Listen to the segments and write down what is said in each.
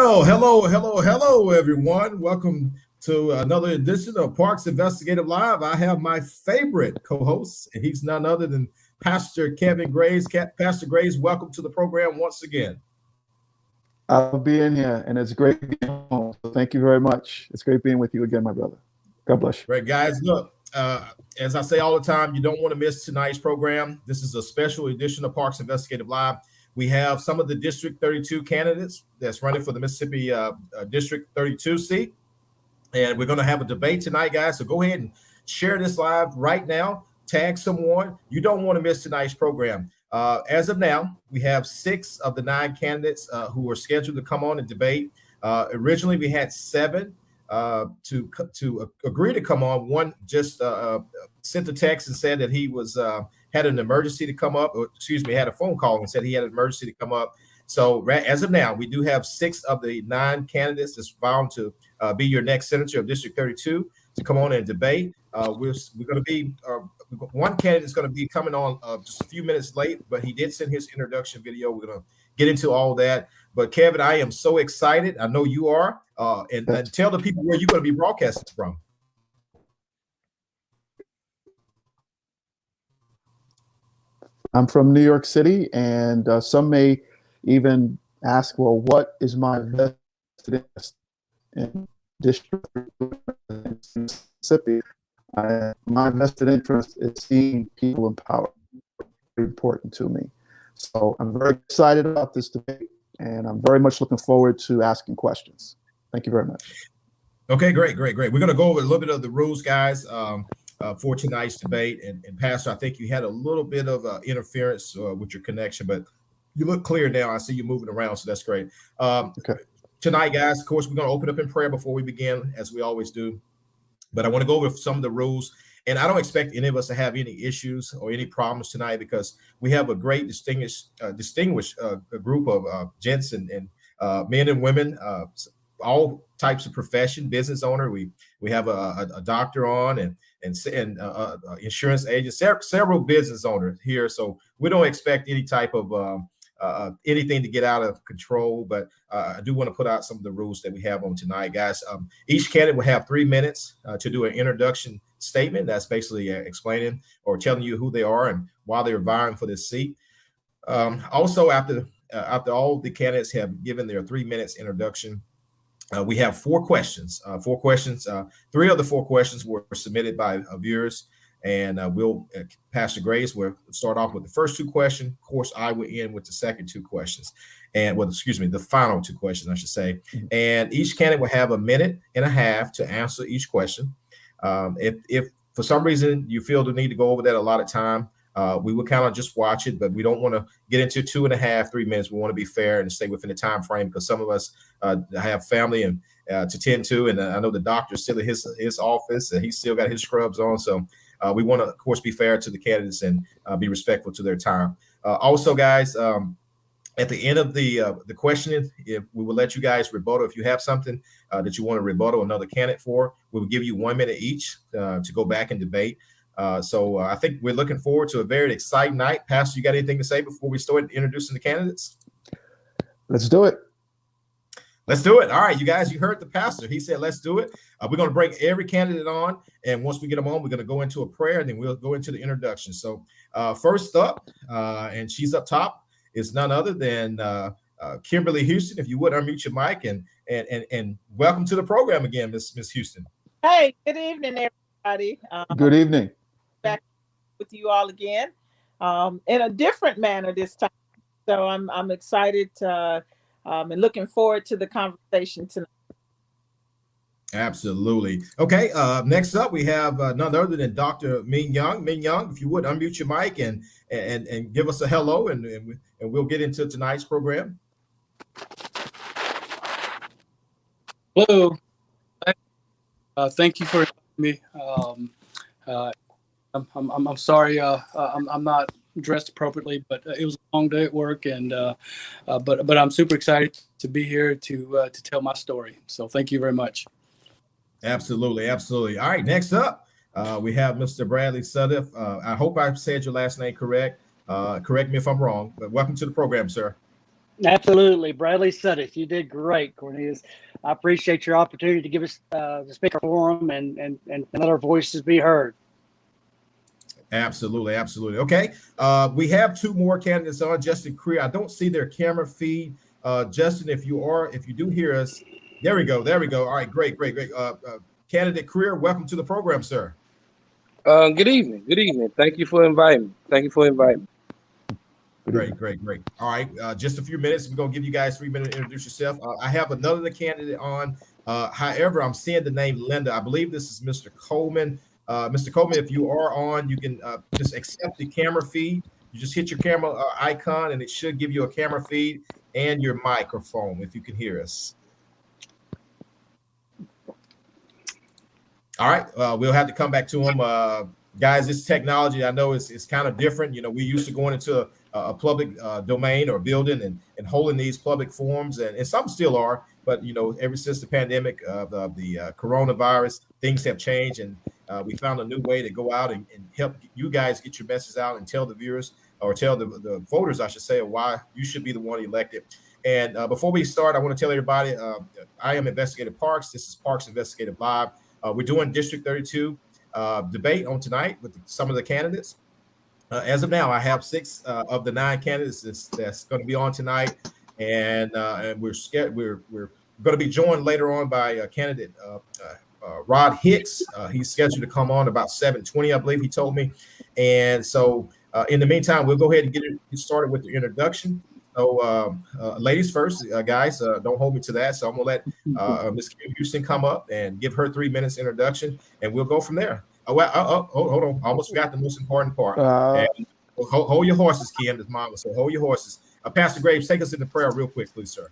Well, hello, everyone. Welcome to another edition of Parks Investigative Live. I have my favorite co-host, and he's none other than Pastor Kevin Graves. Pastor Graves, welcome to the program once again. I'll be in here, and it's great being home. So thank you very much. It's great being with you again, my brother. God bless you. Great, guys. Look, as I say all the time, you don't want to miss tonight's program. This is a special edition of Parks Investigative Live. We have some of the District 32 candidates that's running for the Mississippi District 32 seat. And we're going to have a debate tonight, guys. So go ahead and share this live right now. Tag someone. You don't want to miss tonight's program. As of now, we have 6 of the 9 candidates who are scheduled to come on and debate. Originally, we had 7 to agree to come on. One just sent a text and said that he was had an emergency to come up, or excuse me, had a phone call and said he had an emergency to come up. So as of now, we do have 6 of the 9 candidates that's bound to be your next senator of District 32 to come on and debate. We're going to be one candidate is going to be coming on just a few minutes late, but he did send his introduction video. We're going to get into all that. But Kevin, I am so excited. I know you are. And tell the people where you're going to be broadcasting from. I'm from New York City, and some may even ask, well, what is my vested interest in District Mississippi? My vested interest is seeing people in power. Very important to me. So I'm very excited about this debate, and I'm very much looking forward to asking questions. Thank you very much. Okay, great. We're going to go over a little bit of the rules, guys, for tonight's debate. And Pastor, I think you had a little bit of interference with your connection, but you look clear now. I see you moving around, so that's great. Okay. Tonight, guys, of course, we're going to open up in prayer before we begin, as we always do. But I want to go over some of the rules. And I don't expect any of us to have any issues or any problems tonight because we have a great distinguished group of gents and men and women, all types of profession, business owner. We have a doctor on and insurance agents, several business owners here. So we don't expect any type of anything to get out of control, but I do want to put out some of the rules that we have on tonight, guys. Each candidate will have 3 minutes to do an introduction statement. That's basically explaining or telling you who they are and why they're vying for this seat. Also, after all the candidates have given their 3 minutes introduction, we have 4 questions. 3 of the 4 questions were submitted by viewers. And Pastor Grace will start off with the first 2 questions. Of course, I will end with the second 2 questions. The final 2 questions, I should say. And each candidate will have 1.5 minutes to answer each question. If for some reason you feel the need to go over that a lot of time, we will kind of just watch it, but we don't want to get into 2.5, 3 minutes. We want to be fair and stay within the time frame because some of us have family and to tend to, and I know the doctor's still in his office and he's still got his scrubs on. So we want to, of course, be fair to the candidates and be respectful to their time. Also, guys, at the end of the questioning, if we will let you guys rebuttal. If you have something that you want to rebuttal another candidate for, we will give you 1 minute each to go back and debate. So I think we're looking forward to a very exciting night. Pastor, you got anything to say before we start introducing the candidates? Let's do it. Let's do it. All right, you guys, you heard the pastor. He said, let's do it. We're going to bring every candidate on. And once we get them on, we're going to go into a prayer and then we'll go into the introduction. So first up, and she's up top, is none other than Kimberly Houston. If you would unmute your mic and welcome to the program again, Miss Houston. Hey, good evening, everybody. Good evening. Back with you all again in a different manner this time. So I'm excited and looking forward to the conversation tonight. Absolutely. Okay. Next up, we have none other than Dr. Min Young. Min Young, if you would unmute your mic and give us a hello, and we'll get into tonight's program. Hello. Thank you for having me. I'm sorry. I'm not dressed appropriately, but it was a long day at work, and but I'm super excited to be here to tell my story. So thank you very much. Absolutely. All right, next up, we have Mr. Bradley Suddiff. I hope I said your last name correct. Correct me if I'm wrong, but welcome to the program, sir. Absolutely. Bradley Sudduth, you did great, Cornelius. I appreciate your opportunity to give us the speaker forum and let our voices be heard. Absolutely, absolutely. Okay, we have two more candidates on. Justin Creer, I don't see their camera feed. Justin, if you do hear us, there we go. All right, great. Candidate Creer, welcome to the program, sir. Good evening. Thank you for inviting me. Great. All right, just a few minutes. We're gonna give you guys 3 minutes to introduce yourself. I have another candidate on. However, I'm seeing the name Linda. I believe this is Mr. Coleman. Mr. Coleman, if you are on, you can just accept the camera feed. You just hit your camera icon, and it should give you a camera feed and your microphone if you can hear us. All right, we'll have to come back to him. Guys, this technology, I know it's kind of different. You know, we used to going into a public domain or building and holding these public forums, and some still are. But, you know, ever since the pandemic of the coronavirus, things have changed, and we found a new way to go out and help you guys get your message out and tell the viewers, or tell the voters, I should say, why you should be the one elected. And before we start, I want to tell everybody, I am Investigative Parks. This is Parks Investigative Live. We're doing District 32 debate on tonight with some of the candidates. As of now, I have 6 of the 9 candidates that's going to be on tonight, and we're going to be joined later on by candidate Rod Hicks. He's scheduled to come on about 7:20, I believe he told me. And so, in the meantime, we'll go ahead and get started with the introduction. So, ladies first, guys, don't hold me to that. So I'm gonna let Ms. Kim Houston come up and give her 3 minutes introduction, and we'll go from there. Hold on, I almost forgot the most important part. Hold your horses, Kim. This mama, so hold your horses. Pastor Graves, take us into prayer real quick, please, sir.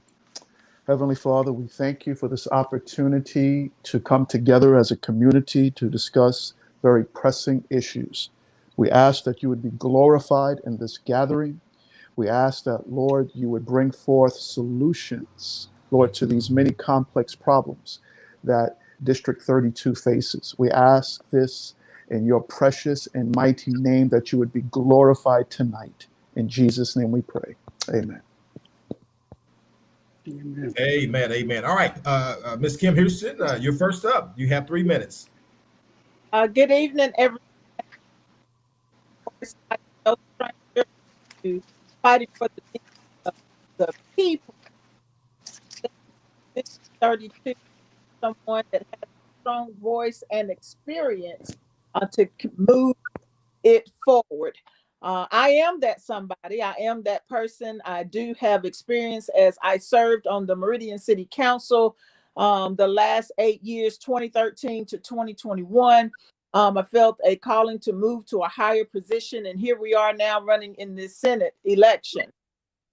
Heavenly Father, we thank you for this opportunity to come together as a community to discuss very pressing issues. We ask that you would be glorified in this gathering. We ask that, Lord, you would bring forth solutions, Lord, to these many complex problems that District 32 faces. We ask this in your precious and mighty name, that you would be glorified tonight. In Jesus' name we pray. Amen. Amen. All right, Ms. Kim Houston, you're first up. You have 3 minutes. Good evening, everyone. Fighting for the needs of the people. 32, someone that has a strong voice and experience to move it forward. I am that somebody. I am that person. I do have experience as I served on the Meridian City Council the last 8 years, 2013 to 2021. I felt a calling to move to a higher position, and here we are now running in this Senate election.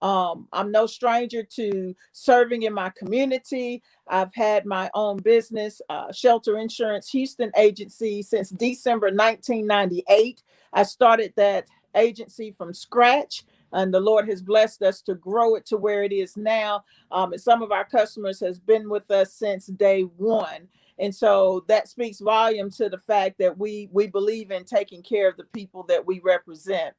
I'm no stranger to serving in my community. I've had my own business, Shelter Insurance Houston agency, since December 1998. I started that agency from scratch, and the Lord has blessed us to grow it to where it is now. And some of our customers has been with us since day one. And so that speaks volume to the fact that we believe in taking care of the people that we represent.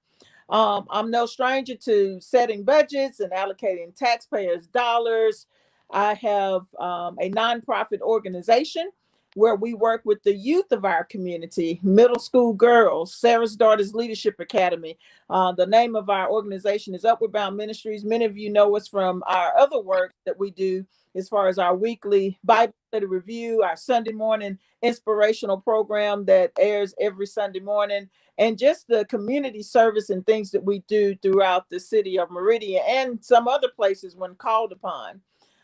I'm no stranger to setting budgets and allocating taxpayers' dollars. I have a nonprofit organization where we work with the youth of our community, middle school girls, Sarah's Daughters Leadership Academy. The name of our organization is Upward Bound Ministries. Many of you know us from our other work that we do as far as our weekly Bible study review, our Sunday morning inspirational program that airs every Sunday morning, and just the community service and things that we do throughout the city of Meridian and some other places when called upon.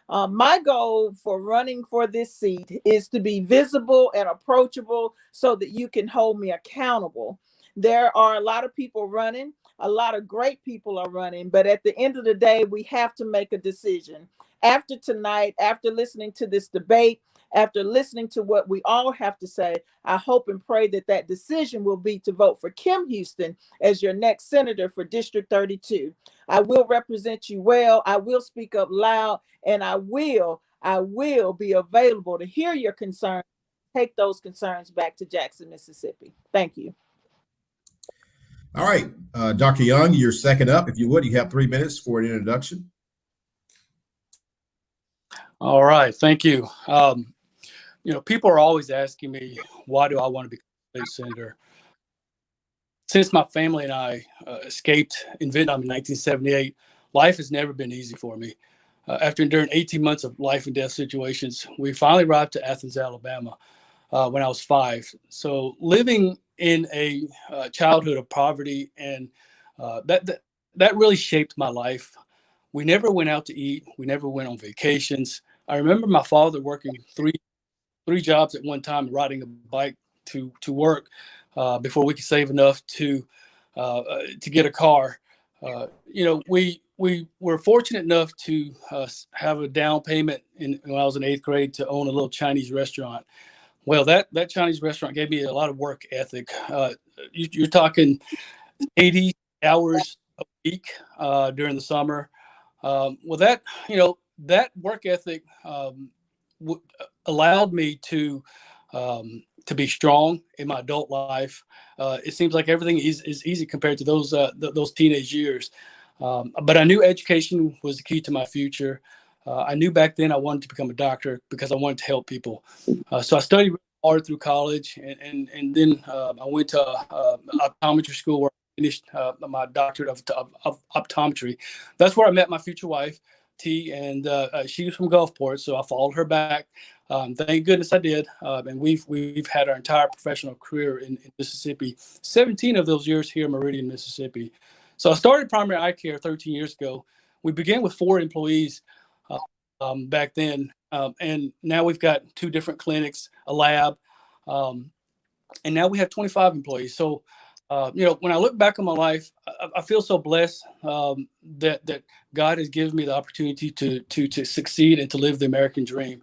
My goal for running for this seat is to be visible and approachable so that you can hold me accountable. There are a lot of people running, a lot of great people are running, but at the end of the day, we have to make a decision. After tonight, after listening to this debate, after listening to what we all have to say, I hope and pray that that decision will be to vote for Kim Houston as your next senator for District 32. I will represent you well. I will speak up loud, and I will be available to hear your concerns, take those concerns back to Jackson, Mississippi. Thank you. All right, Dr. Young, you're second up. If you would, you have 3 minutes for an introduction. All right. Thank you. People are always asking me, why do I want to become a state senator? Since my family and I escaped in Vietnam in 1978, life has never been easy for me. After enduring 18 months of life and death situations, we finally arrived to Athens, Alabama, when I was 5. So living in a childhood of poverty, and that really shaped my life. We never went out to eat. We never went on vacations. I remember my father working three jobs at one time, riding a bike to work before we could save enough to get a car. We were fortunate enough to have a down payment when I was in 8th grade to own a little Chinese restaurant. Well, that Chinese restaurant gave me a lot of work ethic. You're talking 80 hours a week during the summer. That work ethic allowed me to be strong in my adult life. It seems like everything is easy compared to those teenage years. But I knew education was the key to my future. I knew back then I wanted to become a doctor because I wanted to help people. So I studied really hard through college, and then I went to optometry school where I finished my doctorate of optometry. That's where I met my future wife, T, and she was from Gulfport, so I followed her back. Thank goodness I did, and we've had our entire professional career in Mississippi. 17 of those years here in Meridian, Mississippi. So I started primary eye care 13 years ago. We began with 4 employees back then, and now we've got 2 different clinics, a lab, and now we have 25 employees. So, when I look back on my life, I feel so blessed that God has given me the opportunity to succeed and to live the American dream.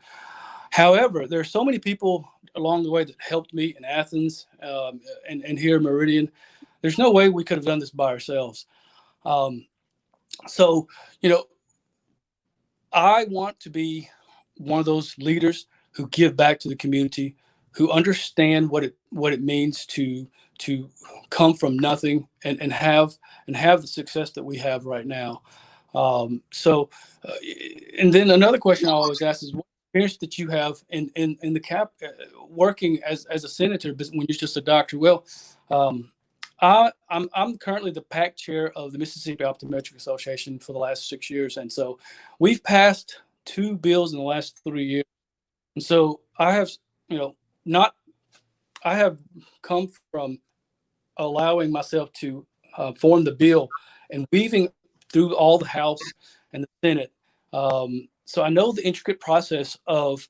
However, there are so many people along the way that helped me in Athens and here in Meridian. There's no way we could have done this by ourselves. So, I want to be one of those leaders who give back to the community, who understand what it means to come from nothing and have the success that we have right now. And then another question I always ask is, what experience that you have in the working as a senator when you're just a doctor? Well, I'm currently the PAC chair of the Mississippi Optometric Association for the last 6 years, and so we've passed 2 bills in the last 3 years. And so I have, I have come from allowing myself to form the bill and weaving through all the House and the Senate. So I know the intricate process of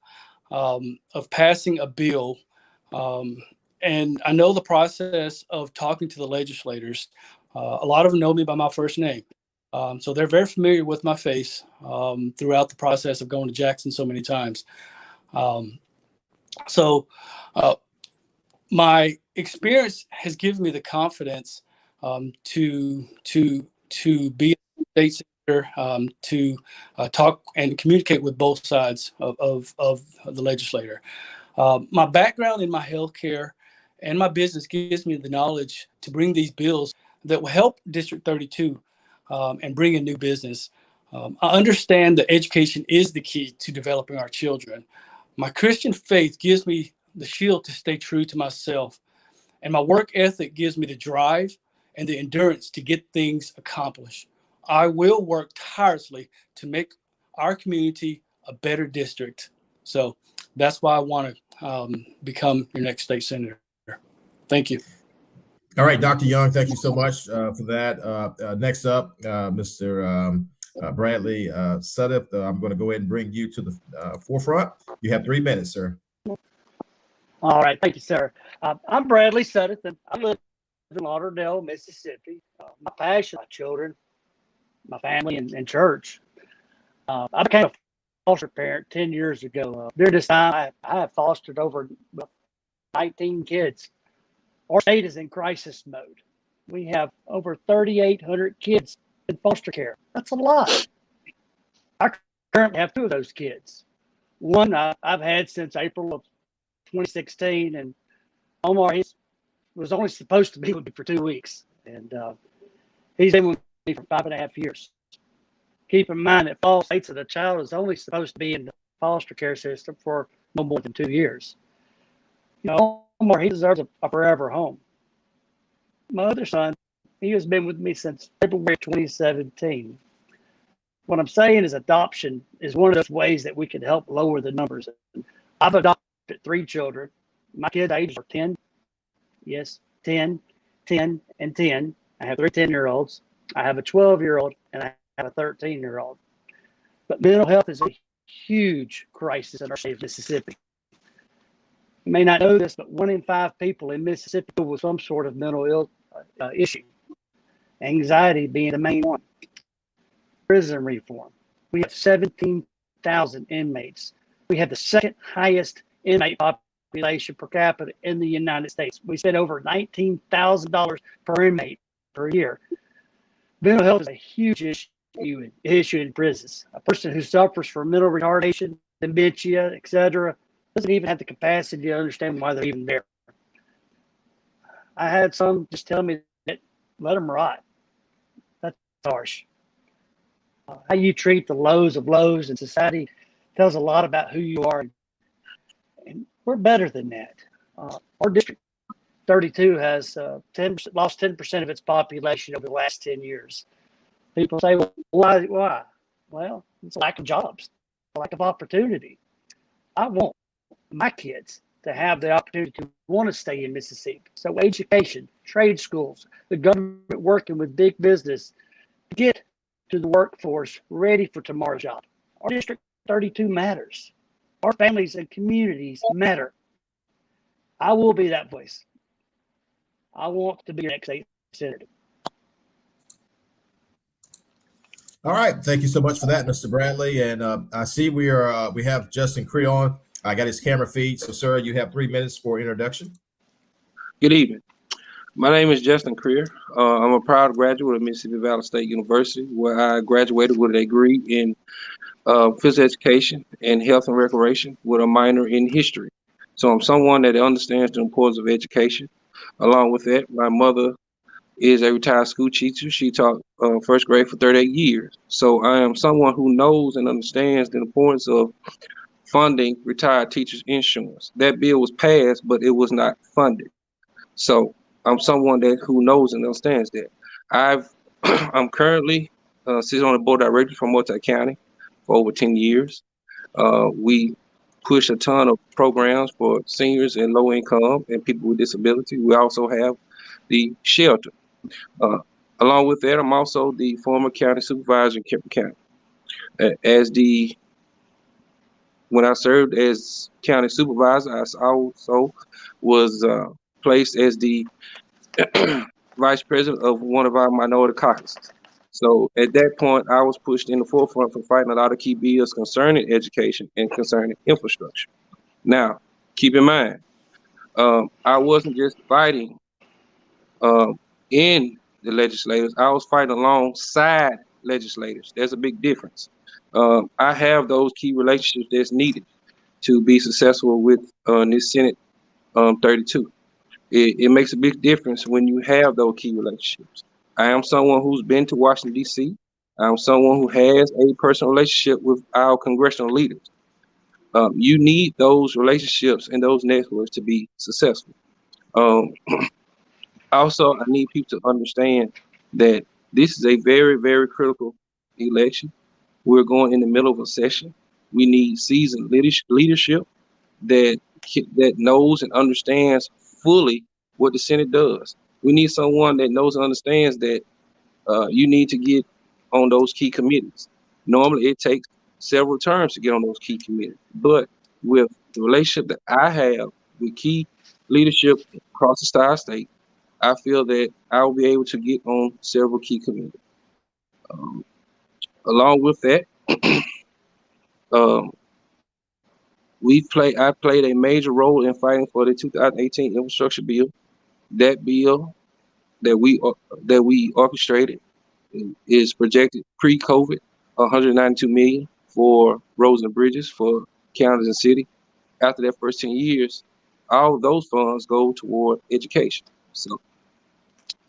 passing a bill. And I know the process of talking to the legislators. A lot of them know me by my first name. So they're very familiar with my face throughout the process of going to Jackson so many times. My experience has given me the confidence to be a state senator, to talk and communicate with both sides of the legislator. My background in my healthcare and my business gives me the knowledge to bring these bills that will help District 32 and bring in new business. I understand that education is the key to developing our children. My Christian faith gives me the shield to stay true to myself, and my work ethic gives me the drive and the endurance to get things accomplished. I will work tirelessly to make our community a better district. So that's why I want to become your next state senator. Thank you. All right, Dr. Young, thank you so much for that. Next up, Mr. Bradley Sudduth, I'm going to go ahead and bring you to the forefront. You have 3 minutes, sir. All right. Thank you, sir. I'm Bradley Sudduth, and I live in Lauderdale, Mississippi. My passion, my children, my family, and church. I became a foster parent 10 years ago. During this time, I have fostered over 19 kids. Our state is in crisis mode. We have over 3,800 kids in foster care. That's a lot. I currently have 2 of those kids. One I've had since April of 2016, and Omar, he was only supposed to be with me for 2 weeks, and he's been with me for 5.5 years. Keep in mind that false states that a child is only supposed to be in foster care system for no more than 2 years. Omar, he deserves a forever home. My other son, he has been with me since February 2017. What I'm saying is adoption is one of those ways that we can help lower the numbers. I've adopted 3 children. My kids' ages are 10, yes, 10, 10, and 10. I have 3 10-year-olds. I have a 12-year-old, and I have a 13-year-old. But mental health is a huge crisis in our state of Mississippi. You may not know this, but 1 in 5 people in Mississippi deal with some sort of mental issue, anxiety being the main one. Prison reform. We have 17,000 inmates. We have the second highest inmate population per capita in the United States. We spend over $19,000 per inmate per year. Mental health is a huge issue in prisons. A person who suffers from mental retardation, dementia, etc., doesn't even have the capacity to understand why they're even there. I had some just tell me that let them rot. That's harsh. How you treat the lows of lows in society tells a lot about who you are. And we're better than that. Our district 32 has lost 10% of its population over the last 10 years. People say, well, why? Well, it's a lack of jobs, a lack of opportunity. I want my kids to have the opportunity to want to stay in Mississippi. So education, trade schools, the government working with big business, get to the workforce ready for tomorrow's job. Our District 32 matters. Our families and communities matter. I will be that voice. I want to be your next state senator. All right, thank you so much for that, Mr. Bradley. And I see we have Justin Creon. I got his camera feed. So, sir, you have 3 minutes for introduction. Good evening. My name is Justin Creer. I'm a proud graduate of Mississippi Valley State University, where I graduated with a degree in physical education and health and recreation with a minor in history. So I'm someone that understands the importance of education. Along with that, my mother is a retired school teacher. She taught first grade for 38 years. So I am someone who knows and understands the importance of funding retired teachers' insurance. That bill was passed, but it was not funded. So I'm someone who knows and understands that. I'm currently sitting on the board of directors for Multi County for over 10 years. We push a ton of programs for seniors and low income and people with disability. We also have the shelter. Along with that, I'm also the former county supervisor in Kemper County. When I served as county supervisor, I also was placed as the vice president of one of our minority caucuses. So at that point, I was pushed in the forefront for fighting a lot of key bills concerning education and concerning infrastructure. Now, keep in mind, I wasn't just fighting in the legislators. I was fighting alongside legislators. There's a big difference. I have those key relationships that's needed to be successful with this Senate 32. It makes a big difference when you have those key relationships. I am someone who's been to Washington, D.C. I'm someone who has a personal relationship with our congressional leaders. You need those relationships and those networks to be successful. Also, I need people to understand that this is a very, very critical election. We're going in the middle of a session. We need seasoned leadership that knows and understands fully what the Senate does. We need someone that knows and understands that you need to get on those key committees. Normally, it takes several terms to get on those key committees, but with the relationship that I have with key leadership across the Star State, I feel that I will be able to get on several key committees. Along with that, I played a major role in fighting for the 2018 infrastructure bill. That bill that we orchestrated is projected pre-COVID, 192 million for roads and bridges for counties and city. After that first 10 years, all of those funds go toward education. So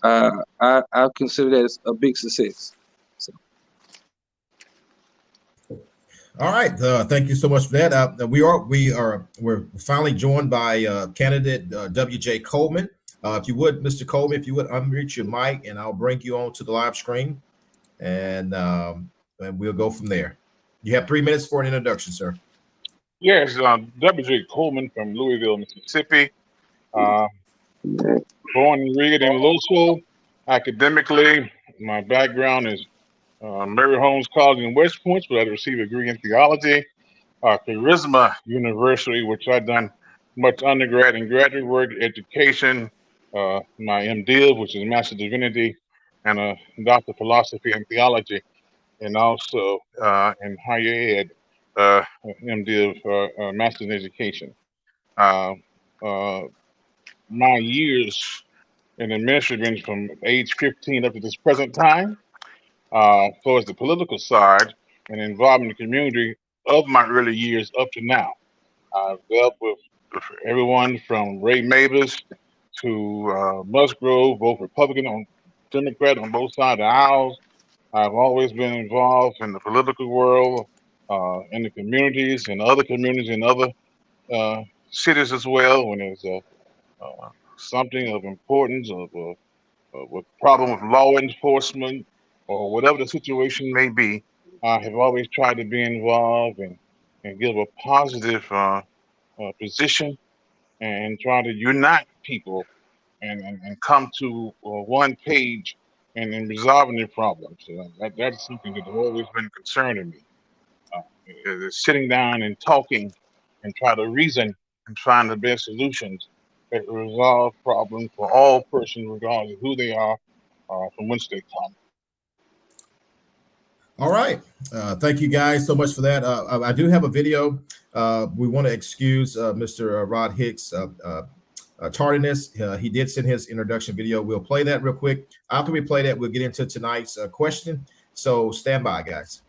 I consider that as a big success. So. All right. Thank you so much for that. We're finally joined by candidate W.J. Coleman. If you would, Mr. Coleman, if you would unmute your mic, and I'll bring you on to the live screen, and we'll go from there. You have 3 minutes for an introduction, sir. Yes, W.J. Coleman from Louisville, Mississippi. Born and reared in Louisville. Academically, my background is Mary Holmes College in West Point, where I received a degree in theology. Charisma University, which I've done much undergrad and graduate work, education. My MDiv, which is Master of Divinity, and a Doctor of Philosophy and Theology, and also in higher ed, MDiv, Master's in Education. My years in the ministry range from age 15 up to this present time. So as the political side and involved in the community of my early years up to now. I've dealt with everyone from Ray Mavis to Musgrove, both Republican and Democrat on both sides of the aisles. I've always been involved in the political world, in the communities, and other communities in other cities as well. When there's something of importance, of a problem with law enforcement, or whatever the situation may be, I have always tried to be involved and give a positive position and try to unite people and come to one page and resolving their problems. That's something that has always been concerning me. Sitting down and talking and try to reason and find the best solutions that resolve problems for all persons, regardless of who they are, from whence they come. All right. Thank you guys so much for that. I do have a video. We want to excuse Mr. Rod Hicks' tardiness. He did send his introduction video. We'll play that real quick. After we play that, we'll get into tonight's question. So stand by, guys.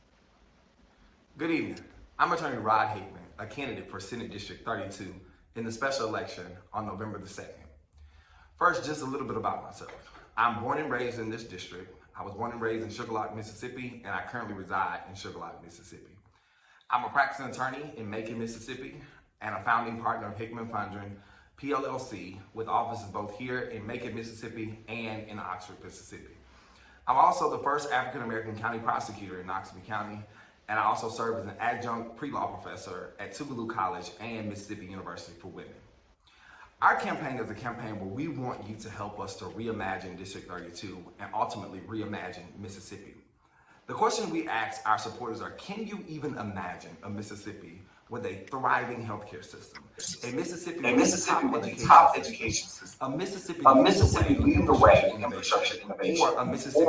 Good evening. I'm Attorney Rod Hickman, a candidate for Senate District 32 in the special election on November the 2nd. First, just a little bit about myself. I'm born and raised in this district. I was born and raised in Sugar Lock, Mississippi, and I currently reside in Sugar Lock, Mississippi. I'm a practicing attorney in Macon, Mississippi, and a founding partner of Hickman Funding, PLLC, with offices both here in Macon, Mississippi, and in Oxford, Mississippi. I'm also the first African-American county prosecutor in Knoxville County, and I also serve as an adjunct pre-law professor at Tougaloo College and Mississippi University for Women. Our campaign is a campaign where we want you to help us to reimagine District 32 and ultimately reimagine Mississippi. The question we ask our supporters are, can you even imagine a Mississippi with a thriving healthcare system, a Mississippi with a top education system, a Mississippi leading the way in infrastructure innovation, or a Mississippi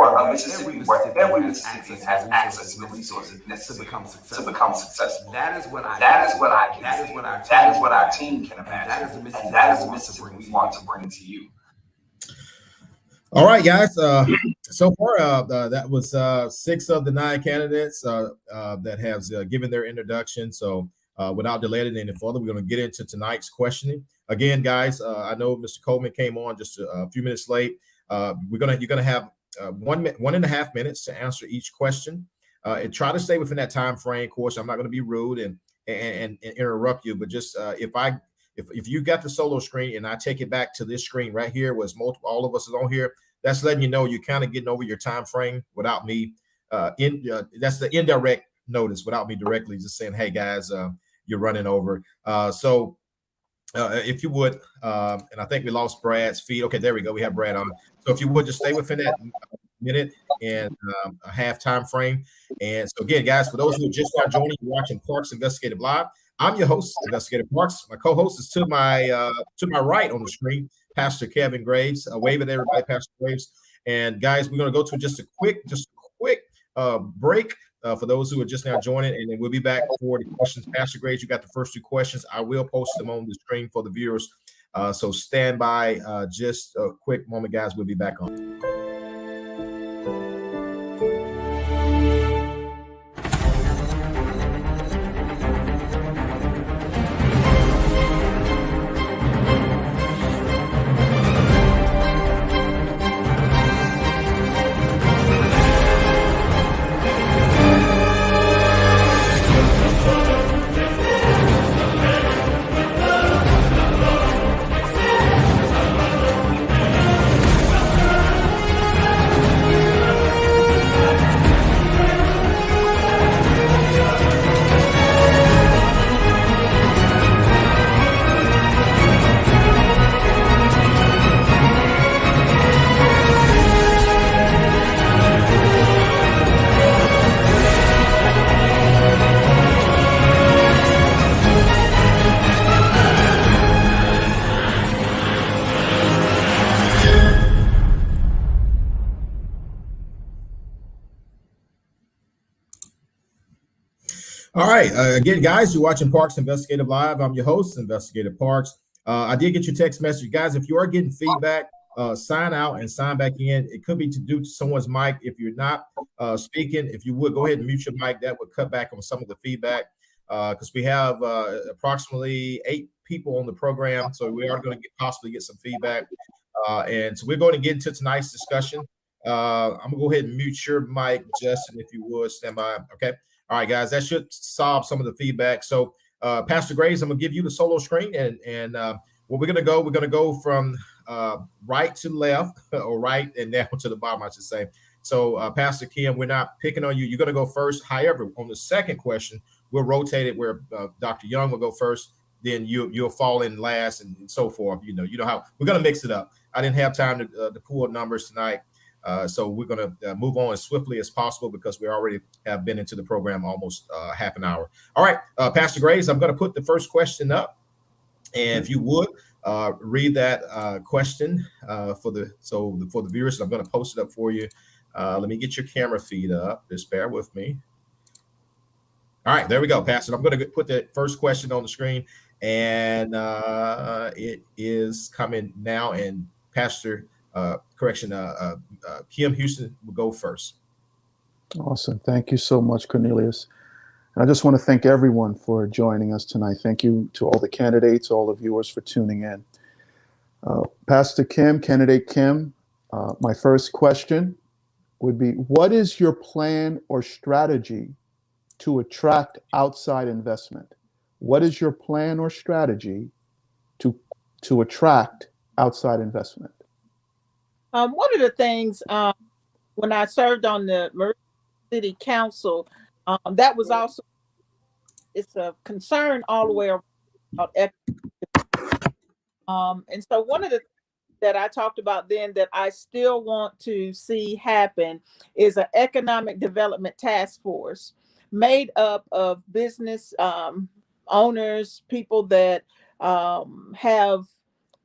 where every Mississippi has access to the resources necessary to become successful. That is what our team can imagine, and that is the Mississippi we want to bring to you. All right, guys. So far, that was 6 of the 9 candidates that have given their introduction. So without delaying it any further, we're going to get into tonight's questioning. Again, guys, I know Mr. Coleman came on just a few minutes late. You're gonna have 1.5 minutes to answer each question, and try to stay within that time frame. Of course, I'm not going to be rude and interrupt you, but just if you got the solo screen and I take it back to this screen right here, was multiple, all of us is on here, that's letting you know you're kind of getting over your time frame without me. That's the indirect notice without me directly just saying, hey guys, you're running over. So if you would, and I think we lost Brad's feed. Okay, there we go. We have Brad on. So if you would just stay within that minute and a half time frame. And so again, guys, for those who are just now joining, you're watching Parks Investigative Live. I'm your host, Investigative Parks. My co-host is to my right on the screen, Pastor Kevin Graves. Wave at everybody, Pastor Graves. And guys, we're going to go to just a quick break for those who are just now joining, and then we'll be back for the questions. Pastor Graves, you got the first 2 questions. I will post them on the screen for the viewers. So stand by just a quick moment, guys. We'll be back on. All right. Again, guys, you're watching Parks Investigative Live. I'm your host, Investigative Parks. I did get your text message. Guys, if you are getting feedback, sign out and sign back in. It could be to do to someone's mic. If you're not speaking, if you would go ahead and mute your mic, that would cut back on some of the feedback because we have approximately 8 people on the program. So we are going to possibly get some feedback. And so we're going to get into tonight's discussion. I'm going to go ahead and mute your mic, Justin, if you would stand by. Okay. All right, guys, that should solve some of the feedback. So, Pastor Graves, I'm gonna give you the solo screen, and what we're gonna go from right to left, or right and down to the bottom, I should say. So, Pastor Kim, we're not picking on you. You're gonna go first. However, on the second question, we'll rotate it where Dr. Young will go first, then you'll fall in last, and so forth. You know how we're gonna mix it up. I didn't have time to pull numbers tonight. So we're going to move on as swiftly as possible because we already have been into the program almost half an hour. All right, Pastor Graves, I'm going to put the first question up. And if you would read that question for the viewers, I'm going to post it up for you. Let me get your camera feed up. Just bear with me. All right, there we go, Pastor. I'm going to put the first question on the screen, and it is coming now. And Pastor Kim Houston will go first. Awesome. Thank you so much, Cornelius. And I just want to thank everyone for joining us tonight. Thank you to all the candidates, all the viewers for tuning in. Pastor Kim, candidate Kim, my first question would be, what is your plan or strategy to attract outside investment? What is your plan or strategy to attract outside investment? One of the things when I served on the Meridian City Council, that was also, it's a concern all the way around. And so one of the things that I talked about then that I still want to see happen is an economic development task force made up of business owners, people that have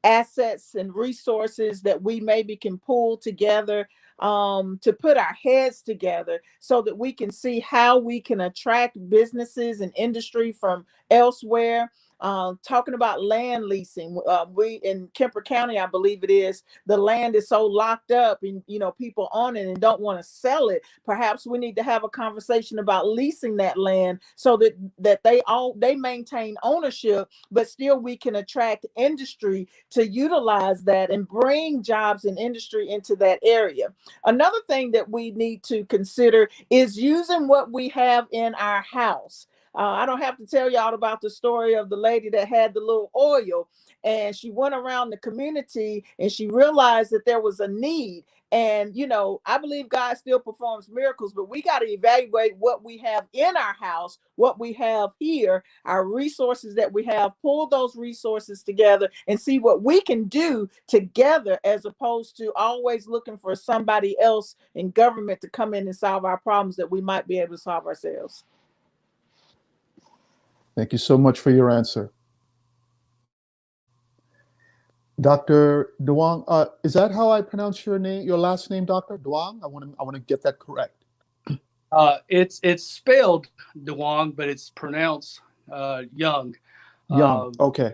assets and resources that we maybe can pull together to put our heads together so that we can see how we can attract businesses and industry from elsewhere. Talking about land leasing, we in Kemper County, I believe it is, the land is so locked up and people own it and don't want to sell it. Perhaps we need to have a conversation about leasing that land so that they maintain ownership, but still we can attract industry to utilize that and bring jobs and industry into that area. Another thing that we need to consider is using what we have in our house. I don't have to tell y'all about the story of the lady that had the little oil, and she went around the community and she realized that there was a need. And, I believe God still performs miracles, but we got to evaluate what we have in our house, what we have here, our resources that we have, pull those resources together and see what we can do together, as opposed to always looking for somebody else in government to come in and solve our problems that we might be able to solve ourselves. Thank you so much for your answer. Dr. Duong, is that how I pronounce your name, your last name, Dr. Duong? I want to get that correct. It's spelled Duong, but it's pronounced Young. Young. Okay.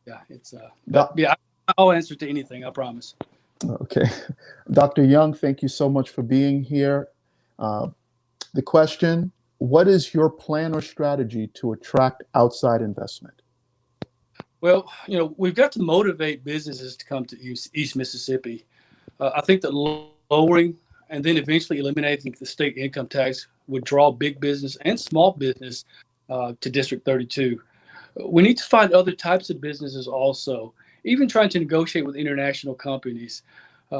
Yeah, it's I'll answer to anything, I promise. Okay. Dr. Young, thank you so much for being here. The question, what is your plan or strategy to attract outside investment? Well, we've got to motivate businesses to come to East Mississippi. I think that lowering and then eventually eliminating the state income tax would draw big business and small business to District 32. We need to find other types of businesses also, even trying to negotiate with international companies.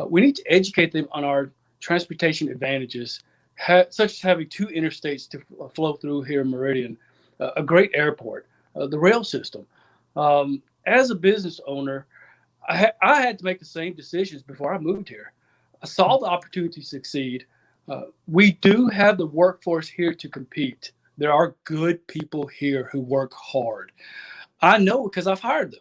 We need to educate them on our transportation advantages, such as having 2 interstates to flow through here in Meridian, a great airport, the rail system. As a business owner, I had to make the same decisions before I moved here. I saw the opportunity to succeed. We do have the workforce here to compete. There are good people here who work hard. I know because I've hired them.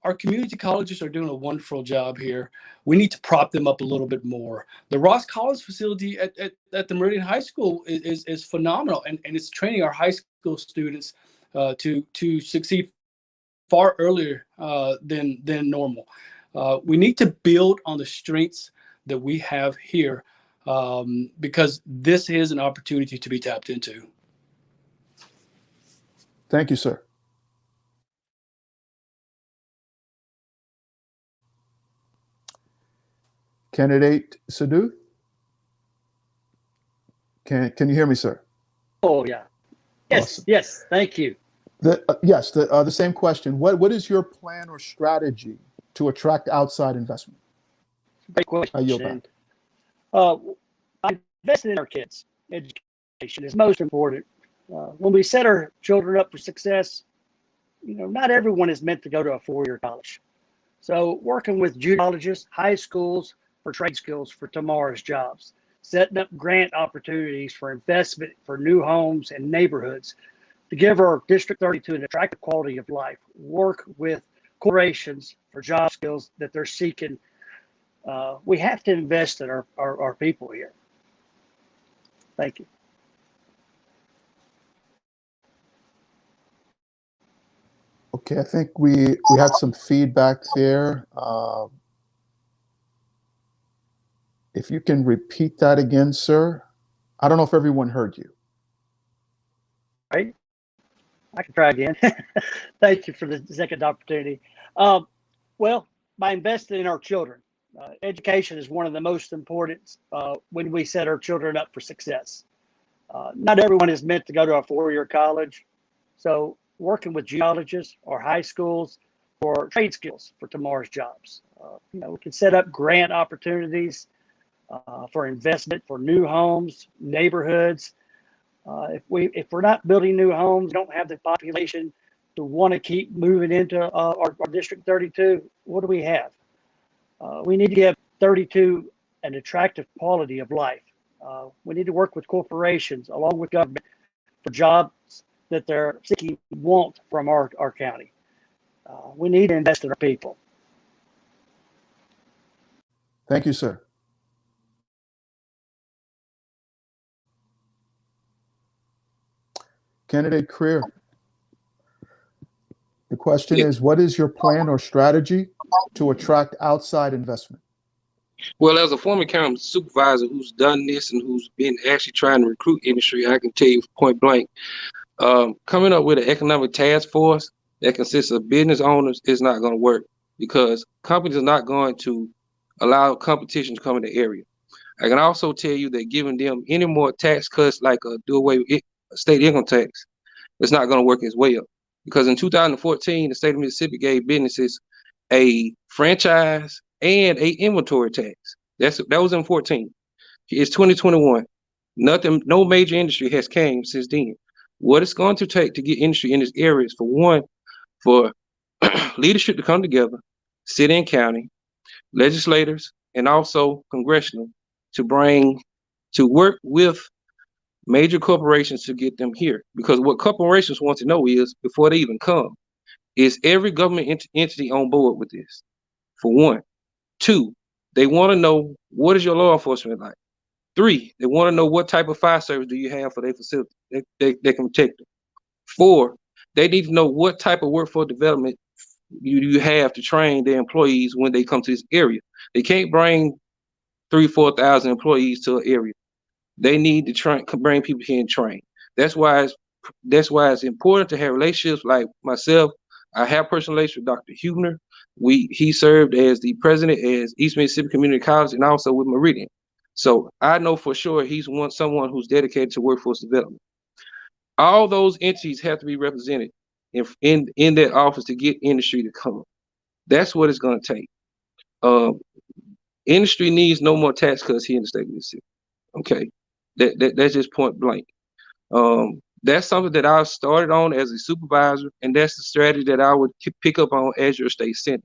our community colleges are doing a wonderful job here. We need to prop them up a little bit more. The Ross College facility at the Meridian High School is phenomenal, and it's training our high school students to succeed far earlier than normal. We need to build on the strengths that we have here, because this is an opportunity to be tapped into. Thank you, sir. Candidate Sadhu? Can you hear me, sir? Oh, yeah. Yes, Awesome. yes, thank you. Yes, the same question. What is your plan or strategy to attract outside investment? Great question. I yield back. I invest in our kids. Education is most important. When we set our children up for success, not everyone is meant to go to a four-year college. So working with junior colleges, high schools for trade skills for tomorrow's jobs, setting up grant opportunities for investment for new homes and neighborhoods to give our District 32 an attractive quality of life, work with corporations for job skills that they're seeking. We have to invest in our people here. Thank you. Okay, I think we had some feedback there. If you can repeat that again, sir. I don't know if everyone heard you. Right? I can try again. Thank you for the second opportunity. Well, by investing in our children, education is one of the most important when we set our children up for success. Not everyone is meant to go to a four-year college. So working with geologists or high schools for trade skills for tomorrow's jobs. We can set up grant opportunities for investment for new homes, neighborhoods. If we're not building new homes, don't have the population to want to keep moving into our District 32, what do we have? We need to give 32 an attractive quality of life. We need to work with corporations along with government for jobs that they're seeking want from our county. We need to invest in our people. Thank you, sir. Candidate Creer, the question is, what is your plan or strategy to attract outside investment? Well, as a former county supervisor who's done this and who's been actually trying to recruit industry, I can tell you point blank, coming up with an economic task force that consists of business owners is not going to work, because companies are not going to allow competition to come in the area. I can also tell you that giving them any more tax cuts, like do away with state income tax, it's not going to work as well. Because in 2014, the state of Mississippi gave businesses a franchise and a inventory tax. That was in 14. It's 2021. Nothing, no major industry has came since then. What it's going to take to get industry in this area is, for one, for leadership to come together, city and county, legislators, and also congressional, to work with major corporations to get them here. Because what corporations want to know is, before they even come, is every government entity on board with this? For one. Two, they want to know, what is your law enforcement like? Three, they want to know what type of fire service do you have for their facility they can protect them. Four, they need to know what type of workforce development you have to train their employees when they come to this area. They can't bring 3,000-4,000 employees to an area. They need to bring people here and train. That's why it's important to have relationships like myself. I have personal relations with Dr. Huebner. He served as the president at East Mississippi Community College and also with Meridian. So I know for sure he's someone who's dedicated to workforce development. All those entities have to be represented in that office to get industry to come. That's what it's going to take. Industry needs no more tax cuts here in the state of Mississippi. Okay, that's just point blank. That's something that I started on as a supervisor, and that's the strategy that I would pick up on as your state senator.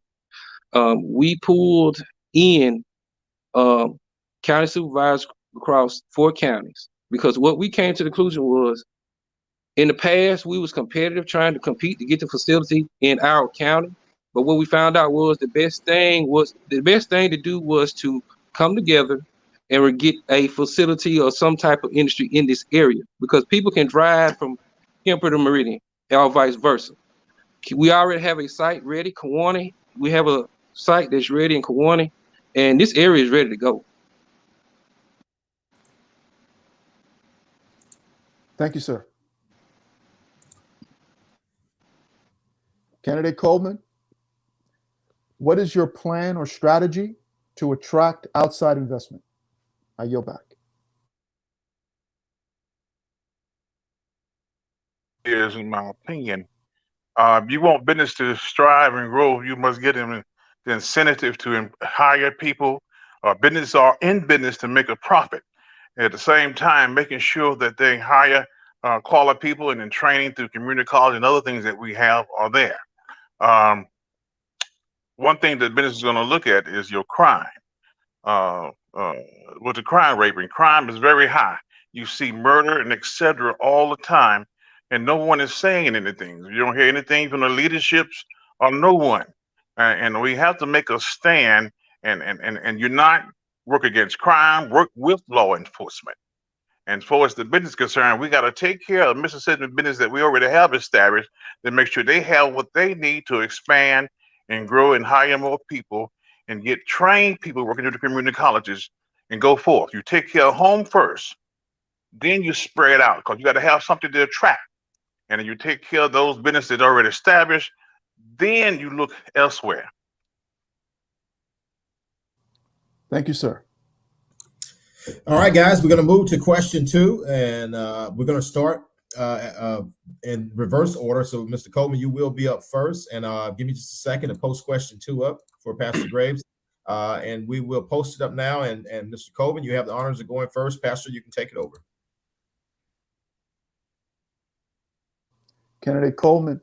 We pulled in county supervisors across 4 counties, because what we came to the conclusion was, in the past, we was competitive trying to compete to get the facility in our county, But what we found out was the best thing to do was to come together and get a facility or some type of industry in this area, because people can drive from Kemper to Meridian or vice versa. We already have a site ready, Kewanee. We have a site that's ready in Kewanee, and this area is ready to go. Thank you, sir. Candidate Coleman, what is your plan or strategy to attract outside investment? I yield back. Is, in my opinion, you want business to strive and grow, you must get them the incentive to hire people. Business are in business to make a profit. At the same time, making sure that they hire quality people and in training through community college and other things that we have are there. One thing that business is going to look at is your crime. With the crime rate, and crime is very high. You see murder and etc. all the time, and no one is saying anything. You don't hear anything from the leaderships or no one. And we have to make a stand and unite, work against crime, work with law enforcement. And as far as the business concerned, we got to take care of Mississippi business that we already have established to make sure they have what they need to expand and grow and hire more people and get trained people working through the community colleges and go forth. You take care of home first, then you spread out, because you got to have something to attract. And then you take care of those businesses that are already established, then you look elsewhere. Thank you, sir. All right, guys, we're going to move to question 2, and we're going to start in reverse order. So, Mr. Coleman, you will be up first, and give me just a second to post question 2 up for Pastor Graves, and we will post it up now. And Mr. Coleman, you have the honors of going first. Pastor, you can take it over. Candidate Coleman,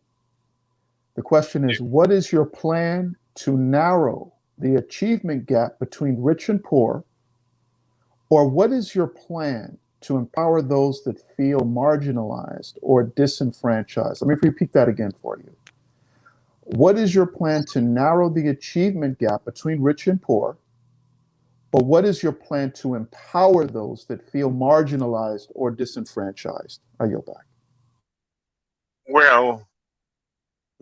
the question is, what is your plan to narrow the achievement gap between rich and poor? Or what is your plan to empower those that feel marginalized or disenfranchised? Let me repeat that again for you. What is your plan to narrow the achievement gap between rich and poor? Or what is your plan to empower those that feel marginalized or disenfranchised? I yield back. Well,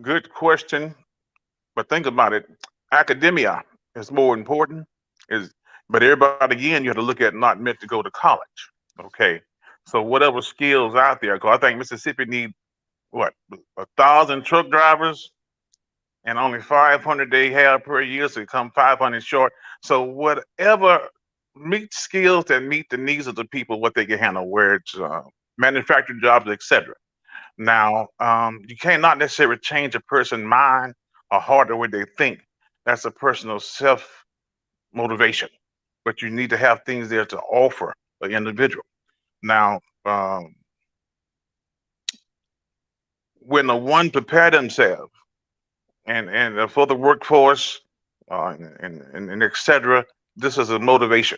good question, but think about it. Academia is more important, but everybody, again, you have to look at not meant to go to college. Okay, so whatever skills out there, because I think Mississippi need what, 1,000 truck drivers, and only 500 they have per year, so it come 500 short. So whatever meet skills that meet the needs of the people, what they can handle, where it's manufacturing jobs, etc. Now, you cannot necessarily change a person's mind or heart the way they think. That's a personal self motivation, but you need to have things there to offer an individual. Now, when the one prepare themselves and for the workforce and etc., this is a motivation.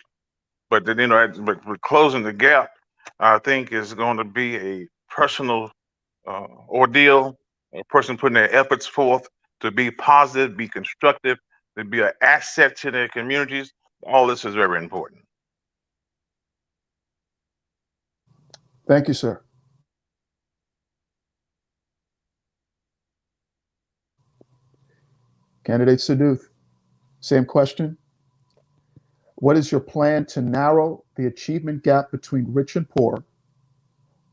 But then, but closing the gap, I think is going to be a personal ordeal. A person putting their efforts forth to be positive, be constructive, to be an asset to their communities. All this is very important. Thank you, sir. Candidate Saduth, same question. What is your plan to narrow the achievement gap between rich and poor?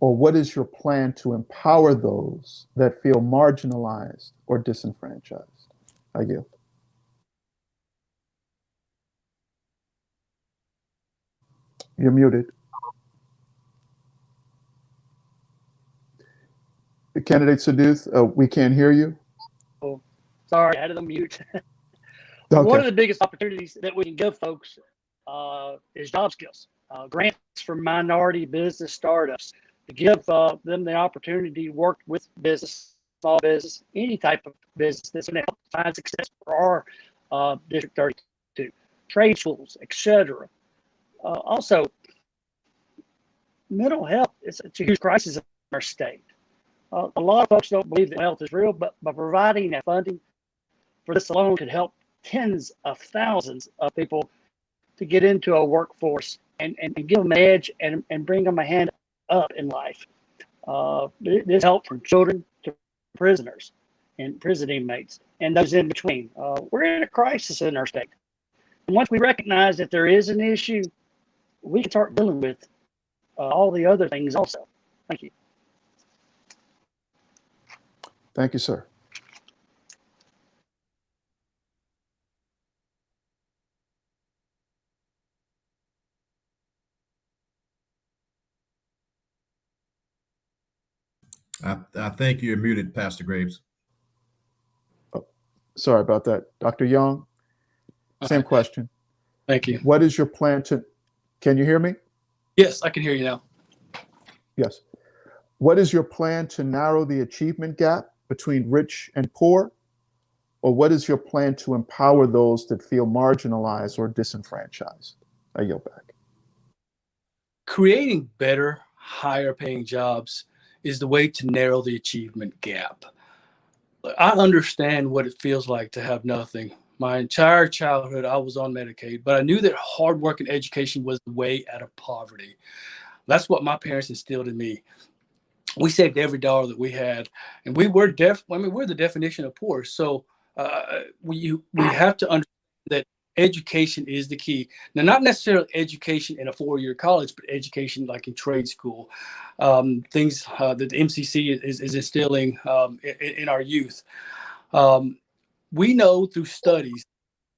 Or what is your plan to empower those that feel marginalized or disenfranchised? I yield. You're muted. Candidate Saduth, we can't hear you. Oh, sorry, I had it on mute. Okay. One of the biggest opportunities that we can give folks is job skills, grants for minority business startups, to give them the opportunity to work with business, small business, any type of business that's going to help find success for our District 32, trade schools, etc. Also, mental health is a huge crisis in our state. A lot of folks don't believe that health is real, but by providing that funding, for this alone could help tens of thousands of people to get into a workforce and give them an edge and bring them a hand up in life. This help from children to prisoners and prison inmates and those in between. We're in a crisis in our state. And once we recognize that there is an issue, we can start dealing with all the other things also. Thank you. Thank you, sir. I think you're muted, Pastor Graves. Oh, sorry about that. Dr. Young, same question. Thank you. What is your plan to, can you hear me? Yes, I can hear you now. Yes. What is your plan to narrow the achievement gap between rich and poor? Or what is your plan to empower those that feel marginalized or disenfranchised? I yield back. Creating better, higher paying jobs is the way to narrow the achievement gap. I understand what it feels like to have nothing. My entire childhood, I was on Medicaid, but I knew that hard work and education was the way out of poverty. That's what my parents instilled in me. We saved every dollar that we had, and we were we're the definition of poor. So we have to understand that education is the key. Now, not necessarily education in a 4-year college, but education like in trade school, things that the MCC is instilling in our youth. We know through studies,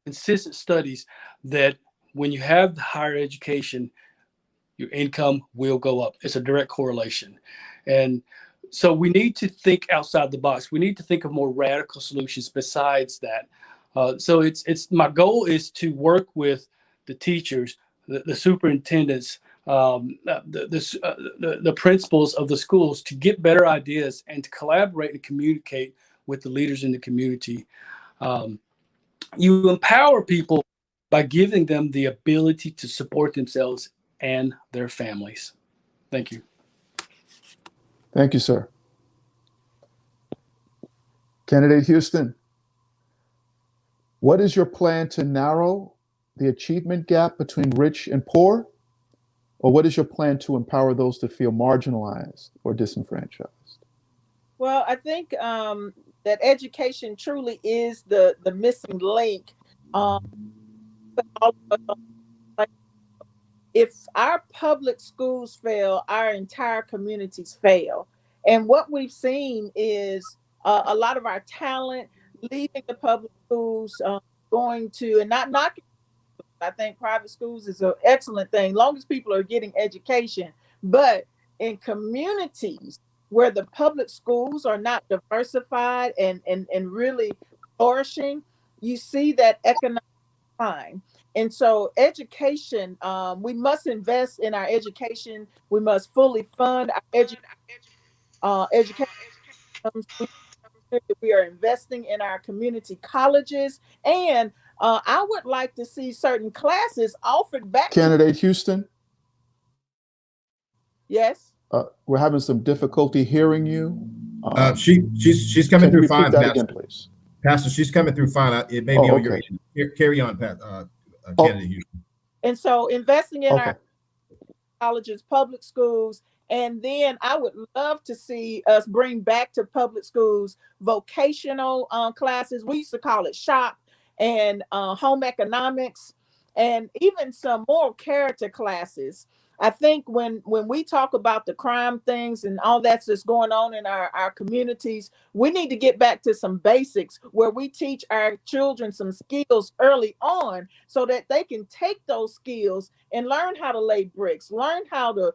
consistent studies, that when you have the higher education, your income will go up. It's a direct correlation. And so we need to think outside the box. We need to think of more radical solutions besides that. So it's my goal is to work with the teachers, the superintendents, the principals of the schools to get better ideas and to collaborate and communicate with the leaders in the community. You empower people by giving them the ability to support themselves and their families. Thank you. Thank you, sir. Candidate Houston, what is your plan to narrow the achievement gap between rich and poor? Or what is your plan to empower those that feel marginalized or disenfranchised? Well, I think that education truly is the missing link. If our public schools fail, our entire communities fail. And what we've seen is a lot of our talent leaving the public schools, going to, and not knocking. I think private schools is an excellent thing, long as people are getting education. But in communities where the public schools are not diversified and really flourishing, you see that economic decline. And so education, we must invest in our education. We must fully fund our education. We are investing in our community colleges. And I would like to see certain classes offered back. Candidate Houston? Yes? We're having some difficulty hearing you. She's coming through fine, that Pastor. again, please. Pastor, she's coming through fine. It may be on your okay. end. Carry on, Candidate Houston. And so investing in our colleges, public schools, and then I would love to see us bring back to public schools vocational classes. We used to call it SHOP, and home economics, and even some moral character classes. I think when we talk about the crime things and all that's just going on in our communities, we need to get back to some basics where we teach our children some skills early on so that they can take those skills and learn how to lay bricks, learn how to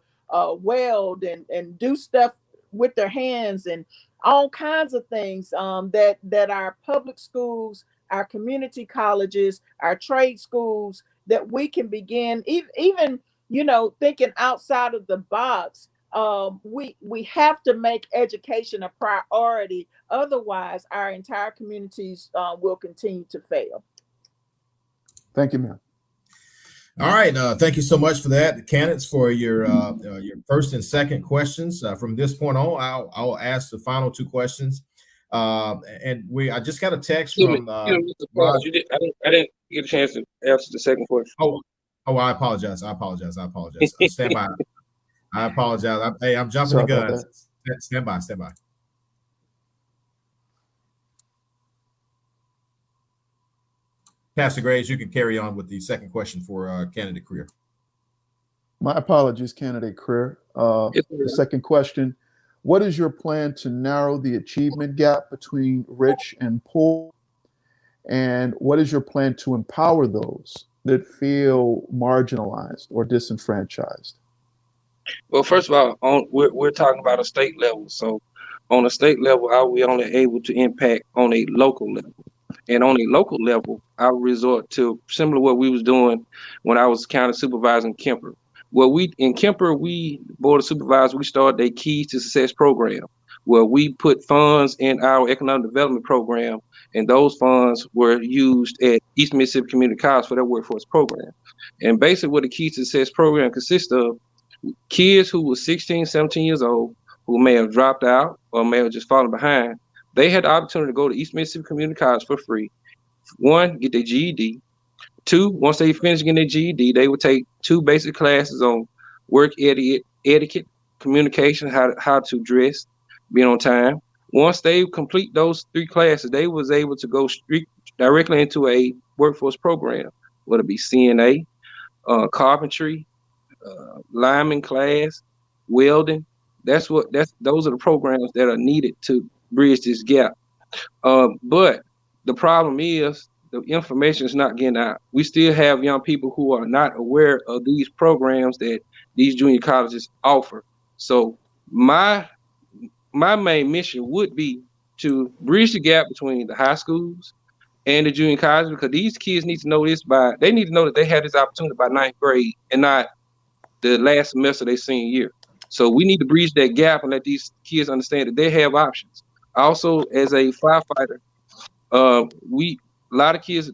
weld and do stuff with their hands and all kinds of things that our public schools, our community colleges, our trade schools, that we can begin even thinking outside of the box. We have to make education a priority. Otherwise, our entire communities will continue to fail. Thank you, ma'am. All right. Thank you so much for that, candidates, for your first and second questions. From this point on, I'll ask the final two questions. And I just got a text Excuse me, from Mr. Rod. Claus, I didn't get a chance to answer the second question. I apologize. Stand by. I apologize. I'm jumping Sorry the about gun. that. Stand by. Pastor Graves, you can carry on with the second question for candidate career. My apologies, candidate career. Yes, The second question, what is your plan to narrow the achievement gap between rich and poor? And what is your plan to empower those that feel marginalized or disenfranchised? Well, first of all, we're talking about a state level. So on a state level, are we only able to impact on a local level? And on a local level, I would resort to similar to what we was doing when I was county supervisor in Kemper. Well, in Kemper, Board of Supervisors, we started a Keys to Success program where we put funds in our economic development program, and those funds were used at East Mississippi Community College for their workforce program. And basically what the Keys to Success program consists of, kids who were 16, 17 years old, who may have dropped out or may have just fallen behind, they had the opportunity to go to East Mississippi Community College for free. One, get their GED. Two, once they finish getting their GED, they would take 2 basic classes on work etiquette, communication, how to dress, being on time. Once they complete those 3 classes, they was able to go directly into a workforce program, whether it be CNA, carpentry, lineman class, welding. Those are the programs that are needed to bridge this gap. But the problem is the information is not getting out. We still have young people who are not aware of these programs that these junior colleges offer. So my main mission would be to bridge the gap between the high schools and the junior colleges, because these kids need to know they need to know that they had this opportunity by 9th grade and not the last semester of their senior year. So we need to bridge that gap and let these kids understand that they have options. Also, as a firefighter, a lot of kids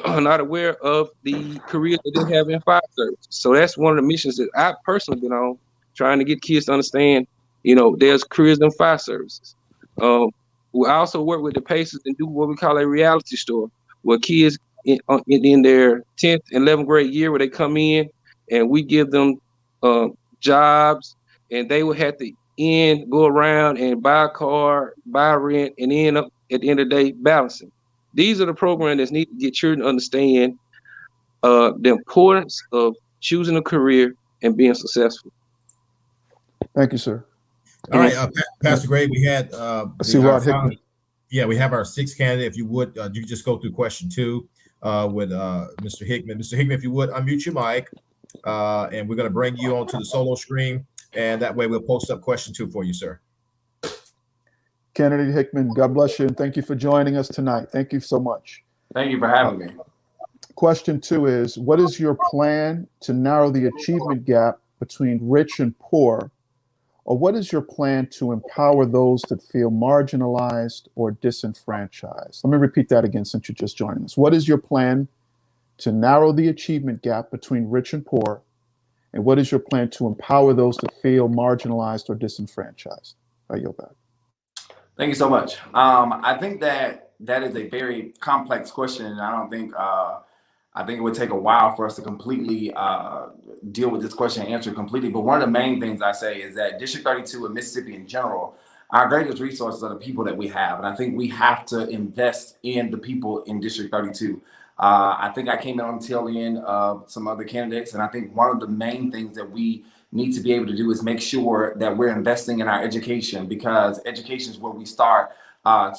are not aware of the careers that they have in fire service. So that's one of the missions that I've personally been on, trying to get kids to understand, there's careers in fire services. We also work with the Pacers and do what we call a reality store, where kids in their 10th and 11th grade year, where they come in and we give them jobs, and they will have to go around and buy a car, buy rent, and end up at the end of the day balancing. These are the programs that need to get children to understand the importance of choosing a career and being successful. Thank you, sir. All right, Pastor Gray, we had I see Rod Hickman. We have our 6th candidate. If you would, you can just go through question 2 with Mr. Hickman. Mr. Hickman, if you would, unmute your mic, and we're going to bring you onto the solo screen, and that way we'll post up question 2 for you, sir. Candidate Hickman, God bless you, and thank you for joining us tonight. Thank you so much. Thank you for having me. Question 2 is, what is your plan to narrow the achievement gap between rich and poor? Or what is your plan to empower those that feel marginalized or disenfranchised? Let me repeat that again since you're just joining us. What is your plan to narrow the achievement gap between rich and poor? And what is your plan to empower those that feel marginalized or disenfranchised? I yield back. Thank you so much. I think that is a very complex question, and I think it would take a while for us to completely deal with this question and answer it completely. But one of the main things I say is that District 32 and Mississippi in general, our greatest resources are the people that we have. And I think we have to invest in the people in District 32. I think I came in on the tail end of some other candidates. And I think one of the main things that we need to be able to do is make sure that we're investing in our education, because education is where we start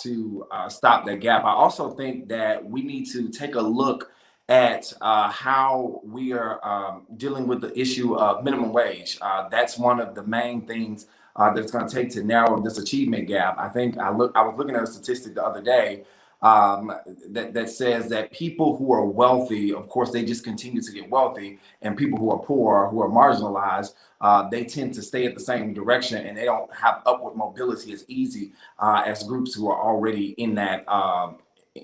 to stop that gap. I also think that we need to take a look at how we are dealing with the issue of minimum wage. That's one of the main things that's going to take to narrow this achievement gap. I think I was looking at a statistic the other day that says that people who are wealthy, of course, they just continue to get wealthy, and people who are poor, who are marginalized, they tend to stay at the same direction, and they don't have upward mobility as easy as groups who are already in that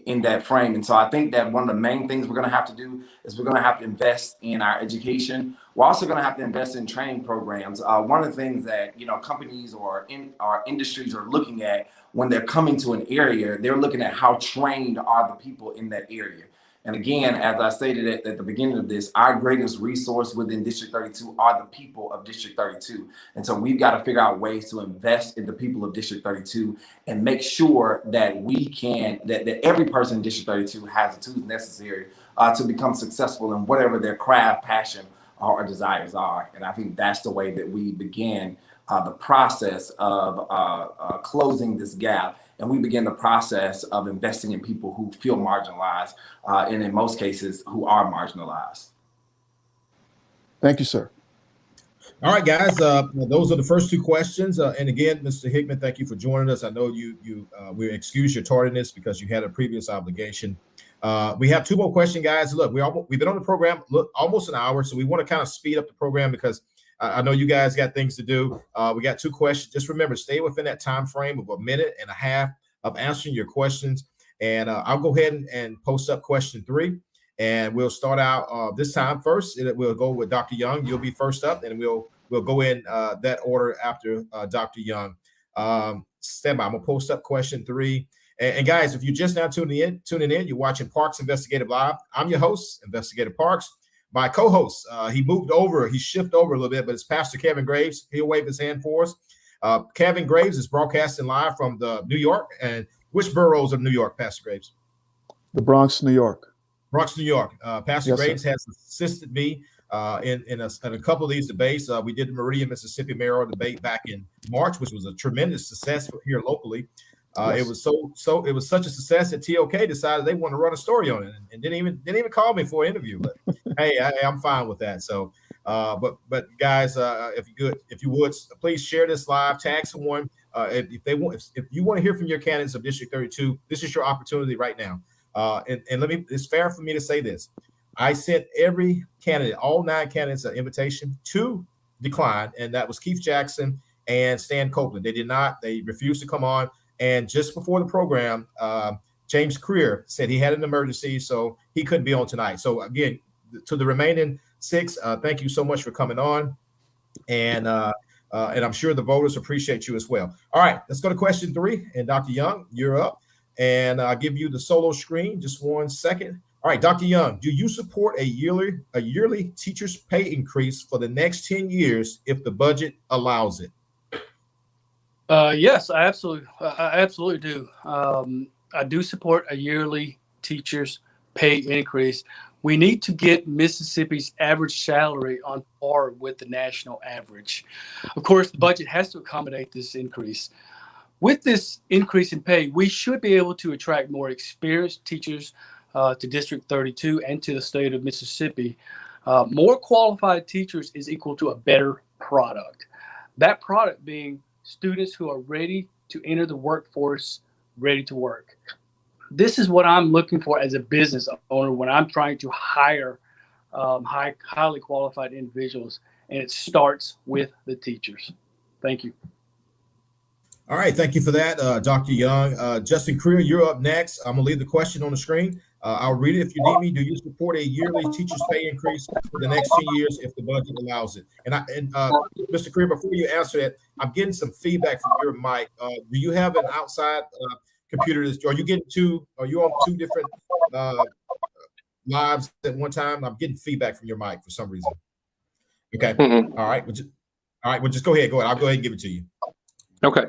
in that frame. And so I think that one of the main things we're going to have to do is we're going to have to invest in our education. We're also going to have to invest in training programs. One of the things that, you know, companies or in our industries are looking at when they're coming to an area, they're looking at how trained are the people in that area. And again, as I stated at the beginning of this, our greatest resource within District 32 are the people of District 32. And so we've got to figure out ways to invest in the people of District 32 and make sure that we can, that every person in District 32 has the tools necessary to become successful in whatever their craft, passion, or desires are. And I think that's the way that we begin the process of closing this gap. And we begin the process of investing in people who feel marginalized, and in most cases, who are marginalized. Thank you, sir. All right, guys. Those are the first two questions. And again, Mr. Hickman, thank you for joining us. I know we excuse your tardiness because you had a previous obligation. We have two more questions, guys. Look, we've been on the program almost an hour, so we want to kind of speed up the program because I know you guys got things to do. We got two questions. Just remember, stay within that time frame of 1.5 minutes of answering your questions. And I'll go ahead and post up question 3. And we'll start out this time first. We'll go with Dr. Young. You'll be first up, and we'll go in that order after Dr. Young. Stand by. I'm gonna post up question 3. And guys, if you're just now tuning in, you're watching Parks Investigative Live. I'm your host, Investigative Parks. My co-host, he shifted over a little bit, but it's Pastor Kevin Graves. He'll wave his hand for us. Kevin Graves is broadcasting live from New York. And which boroughs of New York, Pastor Graves? The Bronx, New York. Bronx, New York. Pastor Yes, Graves sir. has assisted me in a couple of these debates. We did the Meridian, Mississippi mayoral debate back in March, which was a tremendous success here locally. Yes. It was such a success that TOK decided they want to run a story on it and didn't even call me for an interview. But hey, I'm fine with that. So, but guys, if you would please share this live, tag someone. If you want to hear from your candidates of District 32, this is your opportunity right now. And it's fair for me to say this. I sent every candidate, all 9 candidates, an invitation to decline, and that was Keith Jackson and Stan Copeland. They refused to come on. And just before the program, James Creer said he had an emergency, so he couldn't be on tonight. So again, to the remaining 6, thank you so much for coming on. And I'm sure the voters appreciate you as well. All right, let's go to question 3. And Dr. Young, you're up. And I'll give you the solo screen. Just 1 second. All right, Dr. Young, do you support a yearly teacher's pay increase for the next 10 years if the budget allows it? Yes, I absolutely do. I do support a yearly teacher's pay increase. We need to get Mississippi's average salary on par with the national average. Of course, the budget has to accommodate this increase. With this increase in pay, we should be able to attract more experienced teachers to District 32 and to the state of Mississippi. More qualified teachers is equal to a better product. That product being students who are ready to enter the workforce, ready to work. This is what I'm looking for as a business owner when I'm trying to hire highly qualified individuals, and it starts with the teachers. Thank you. All right, thank you for that, Dr. Young. Justin Creer, you're up next. I'm gonna leave the question on the screen. I'll read it if you need me. Do you support a yearly teacher's pay increase for the next 10 years if the budget allows it? And Mr. Creer, before you answer that, I'm getting some feedback from your mic. Do you have an outside computer? Are you on 2 different lives at one time? I'm getting feedback from your mic for some reason. Okay. Mm-hmm. All right. Well, just go ahead. I'll go ahead and give it to you. Okay.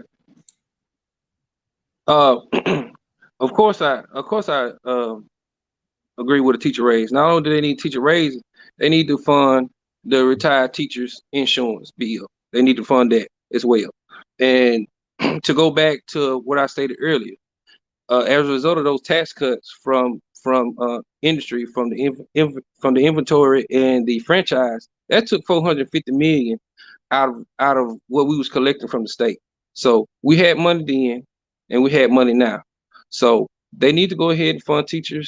Of course I agree with a teacher raise. Not only do they need teacher raise, they need to fund the retired teachers' insurance bill. They need to fund that as well. And to go back to what I stated earlier, as a result of those tax cuts from industry, from the inventory and the franchise, that took $450 million out of what we was collecting from the state. So we had money then, and we had money now. So they need to go ahead and fund teacher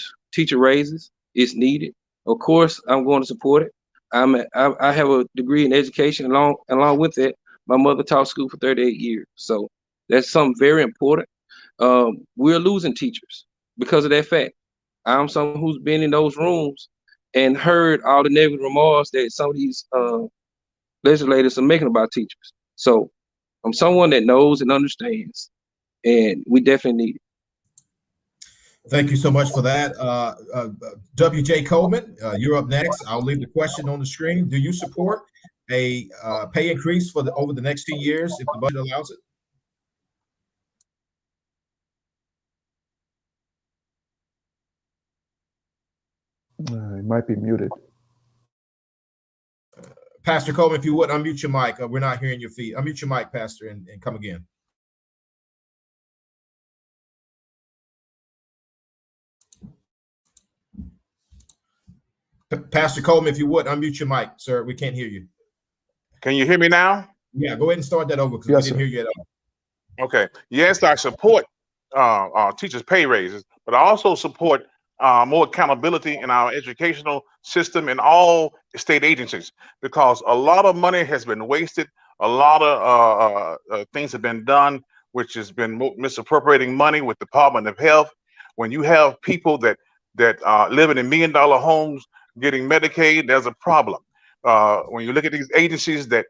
raises. It's needed. Of course, I'm going to support it. I have a degree in education along with it. My mother taught school for 38 years. So that's something very important. We're losing teachers. because of that fact. I'm someone who's been in those rooms and heard all the negative remarks that some of these legislators are making about teachers. So I'm someone that knows and understands, and we definitely need it. Thank you so much for that. W.J. Coleman, you're up next. I'll leave the question on the screen. Do you support a pay increase for over the next 10 years if the budget allows it? He might be muted. Pastor Coleman, if you would, unmute your mic. We're not hearing your feed. Unmute your mic, Pastor, and come again. Pastor Coleman, if you would, unmute your mic, sir. We can't hear you. Can you hear me now? Yeah, go ahead and start that over because Yes, we didn't hear you at all. Okay. Yes, I support teachers' pay raises, but I also support more accountability in our educational system and all state agencies, because a lot of money has been wasted. A lot of things have been done, which has been misappropriating money with the Department of Health. When you have people that living in $1 million homes getting Medicaid, there's a problem. When you look at these agencies that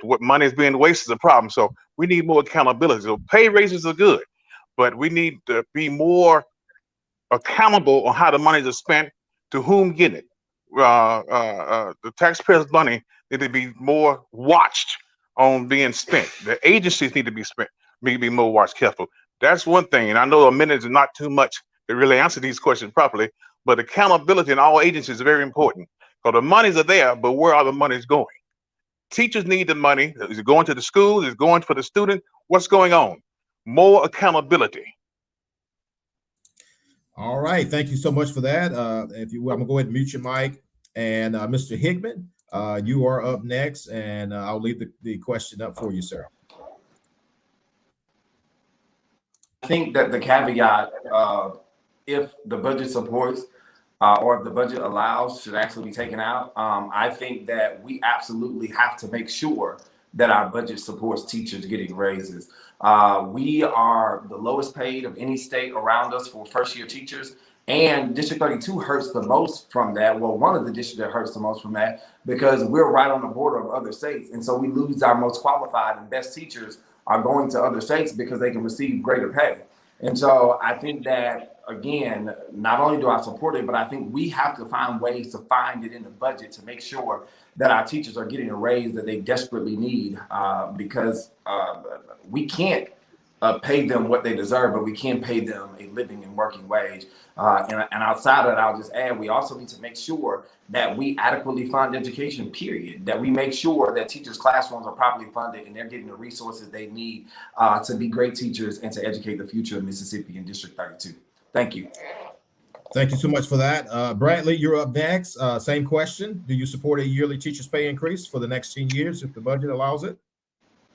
what money is being wasted is a problem. So we need more accountability. So pay raises are good, but we need to be more accountable on how the monies are spent, to whom get it. The taxpayers' money need to be more watched on being spent. The agencies need to be more watched careful. That's one thing. And I know a minute is not too much to really answer these questions properly, but accountability in all agencies is very important, because the monies are there, but where are the monies going? Teachers need the money. Is it going to the schools? Is it going for the student? What's going on? More accountability. All right. Thank you so much for that. If you will, I'm going to go ahead and mute your mic. And Mr. Hickman, you are up next, and I'll leave the question up for you, sir. I think that the caveat, if the budget supports or if the budget allows, should actually be taken out. I think that we absolutely have to make sure that our budget supports teachers getting raises. We are the lowest paid of any state around us for first-year teachers, and District 32 hurts the most from that. Well, one of the districts that hurts the most from that, because we're right on the border of other states, and so we lose our most qualified and best teachers are going to other states because they can receive greater pay. And so I think that, again, not only do I support it, but I think we have to find ways to find it in the budget to make sure that our teachers are getting a raise that they desperately need, because we can't pay them what they deserve, but we can pay them a living and working wage. And outside of that, I'll just add, we also need to make sure that we adequately fund education, period. That we make sure that teachers' classrooms are properly funded and they're getting the resources they need to be great teachers and to educate the future of Mississippi in District 32. Thank you. Thank you so much for that. Bradley, you're up next. Same question. Do you support a yearly teacher's pay increase for the next 10 years if the budget allows it?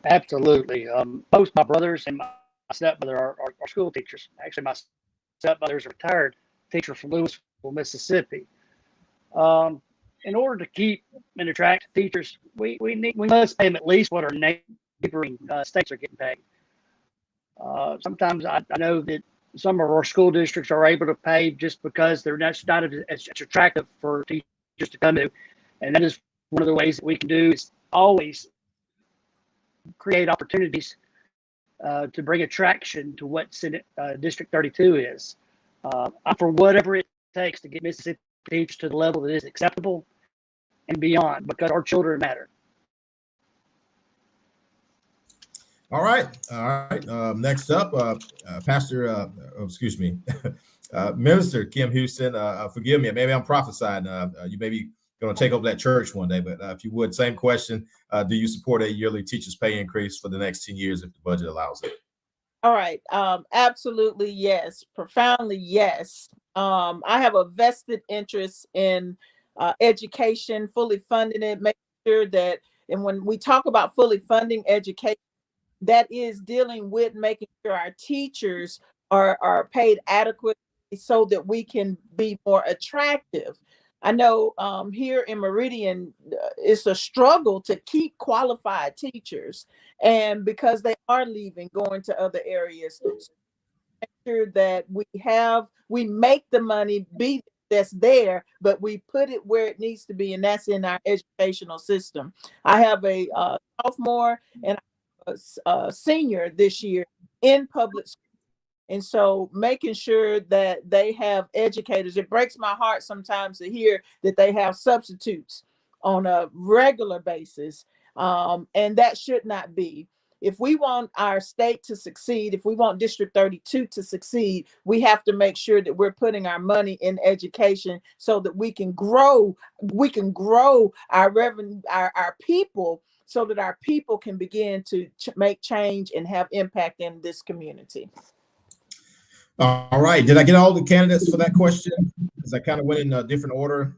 Absolutely. Both my brothers and my stepmother are school teachers. Actually, my stepmother's a retired teacher from Louisville, Mississippi. In order to keep and attract teachers, we must pay them at least what our neighboring states are getting paid. Sometimes I know that some of our school districts are able to pay just because they're not as attractive for teachers to come to, and that is one of the ways that we can do is always create opportunities to bring attraction to what District 32 is. For whatever it takes to get Mississippi teachers to the level that is acceptable and beyond, because our children matter. All right. Next up, Minister Kim Houston. Forgive me, maybe I'm prophesying. You may be going to take over that church one day, but if you would, same question. Do you support a yearly teacher's pay increase for the next 10 years if the budget allows it? All right. Absolutely, yes. Profoundly, yes. I have a vested interest in education, fully funding it, making sure that, and when we talk about fully funding education, that is dealing with making sure our teachers are paid adequately so that we can be more attractive. I know here in Meridian, it's a struggle to keep qualified teachers, and because they are leaving, going to other areas. make sure that we make the money be that's there, but we put it where it needs to be, and that's in our educational system. I have a sophomore and a senior this year in public school. And so making sure that they have educators, it breaks my heart sometimes to hear that they have substitutes on a regular basis. And that should not be. If we want our state to succeed, if we want District 32 to succeed, we have to make sure that we're putting our money in education so that we can grow our revenue, our people, so that our people can begin to make change and have impact in this community. All right. Did I get all the candidates for that question? Because I kind of went in a different order.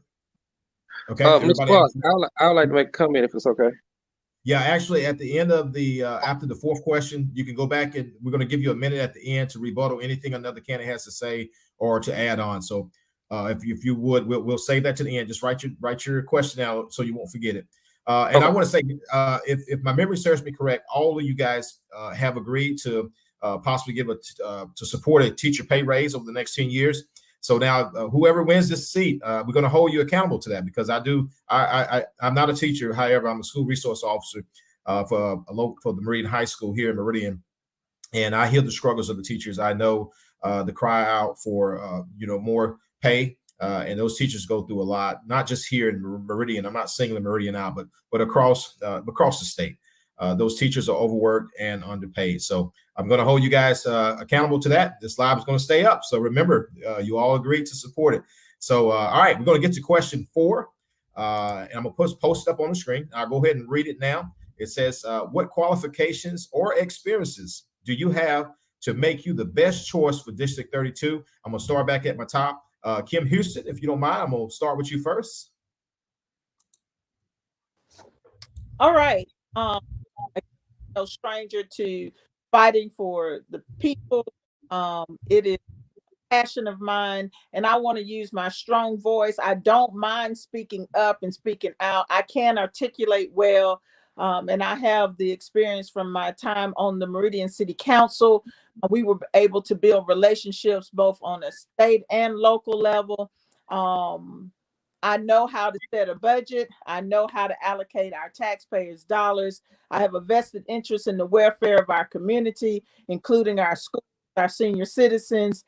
Okay. Mr. Clark, I would like to make a comment if it's okay. Yeah, actually, at the end of the after the fourth question, you can go back and we're going to give you a minute at the end to rebuttal anything another candidate has to say or to add on. So, if you would, we'll save that to the end. Just write your question out so you won't forget it. And okay. I want to say, if my memory serves me correct, all of you guys have agreed to possibly give to support a teacher pay raise over the next 10 years. So now, whoever wins this seat, we're going to hold you accountable to that, because I'm not a teacher. However, I'm a school resource officer for the Meridian High School here in Meridian, and I hear the struggles of the teachers. I know the cry out for more pay, and those teachers go through a lot, not just here in Meridian. I'm not singling Meridian out, but across the state. Those teachers are overworked and underpaid. So I'm going to hold you guys accountable to that. This live is going to stay up. So remember, you all agreed to support it. So, all right, we're going to get to question 4. And I'm going to post it up on the screen. I'll go ahead and read it now. It says, what qualifications or experiences do you have to make you the best choice for District 32? I'm going to start back at my top. Kim Houston, if you don't mind, I'm going to start with you first. All right. No stranger to fighting for the people. It is a passion of mine, and I want to use my strong voice. I don't mind speaking up and speaking out. I can articulate well, and I have the experience from my time on the Meridian City Council. We were able to build relationships both on a state and local level. I know how to set a budget. I know how to allocate our taxpayers' dollars. I have a vested interest in the welfare of our community, including our schools, our senior citizens,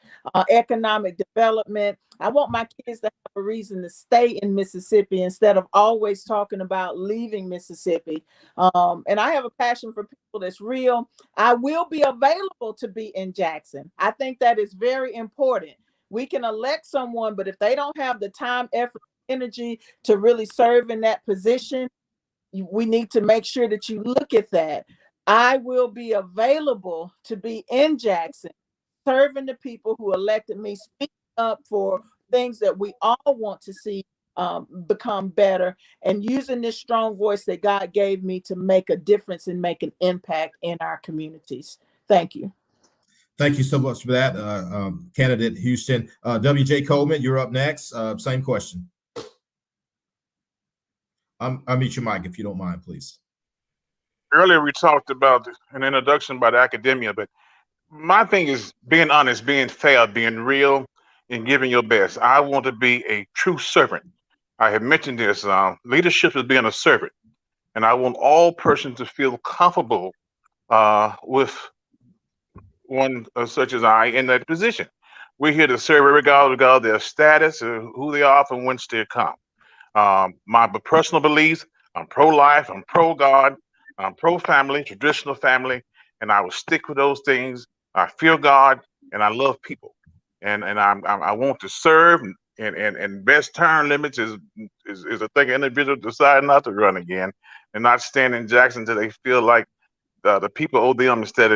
economic development. I want my kids to have a reason to stay in Mississippi instead of always talking about leaving Mississippi. And I have a passion for people that's real. I will be available to be in Jackson. I think that is very important. We can elect someone, but if they don't have the time, effort, energy to really serve in that position, we need to make sure that you look at that. I will be available to be in Jackson, serving the people who elected me, speaking up for things that we all want to see become better, and using this strong voice that God gave me to make a difference and make an impact in our communities. Thank you. Thank you so much for that, candidate Houston. W.J. Coleman, you're up next. Same question. Unmute your mic if you don't mind, please. Earlier, we talked about an introduction about academia, but my thing is being honest, being fair, being real, and giving your best. I want to be a true servant. I have mentioned this. Leadership is being a servant, and I want all persons to feel comfortable with one such as I in that position. We're here to serve regardless of their status or who they are from whence they come. My personal beliefs, I'm pro-life, I'm pro-God, I'm pro-family, traditional family, and I will stick with those things. I fear God and I love people, and I want to serve. And best term limits is a thing an individual decide not to run again and not stand in Jackson until they feel like the people owe them instead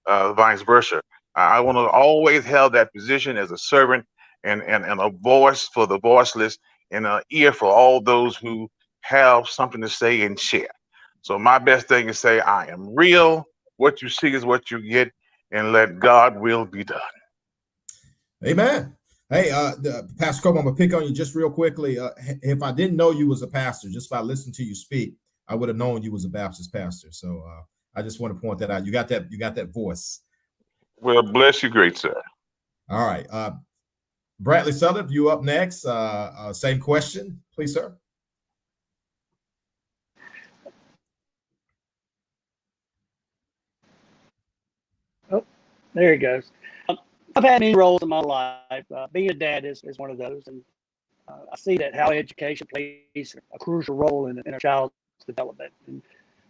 of vice versa. I want to always have that position as a servant and a voice for the voiceless and an ear for all those who have something to say and share. So my best thing is say, I am real. What you see is what you get, and let God will be done. Amen. Hey, Pastor Coleman, I'm going to pick on you just real quickly. If I didn't know you was a pastor, just by listening to you speak, I would have known you was a Baptist pastor. So I just want to point that out. You got that voice. Well, bless you, great sir. All right. Bradley Sutherland, you up next. Same question, please, sir. Oh, there he goes. I've had many roles in my life. Being a dad is one of those. And I see that how education plays a crucial role in a child's development. And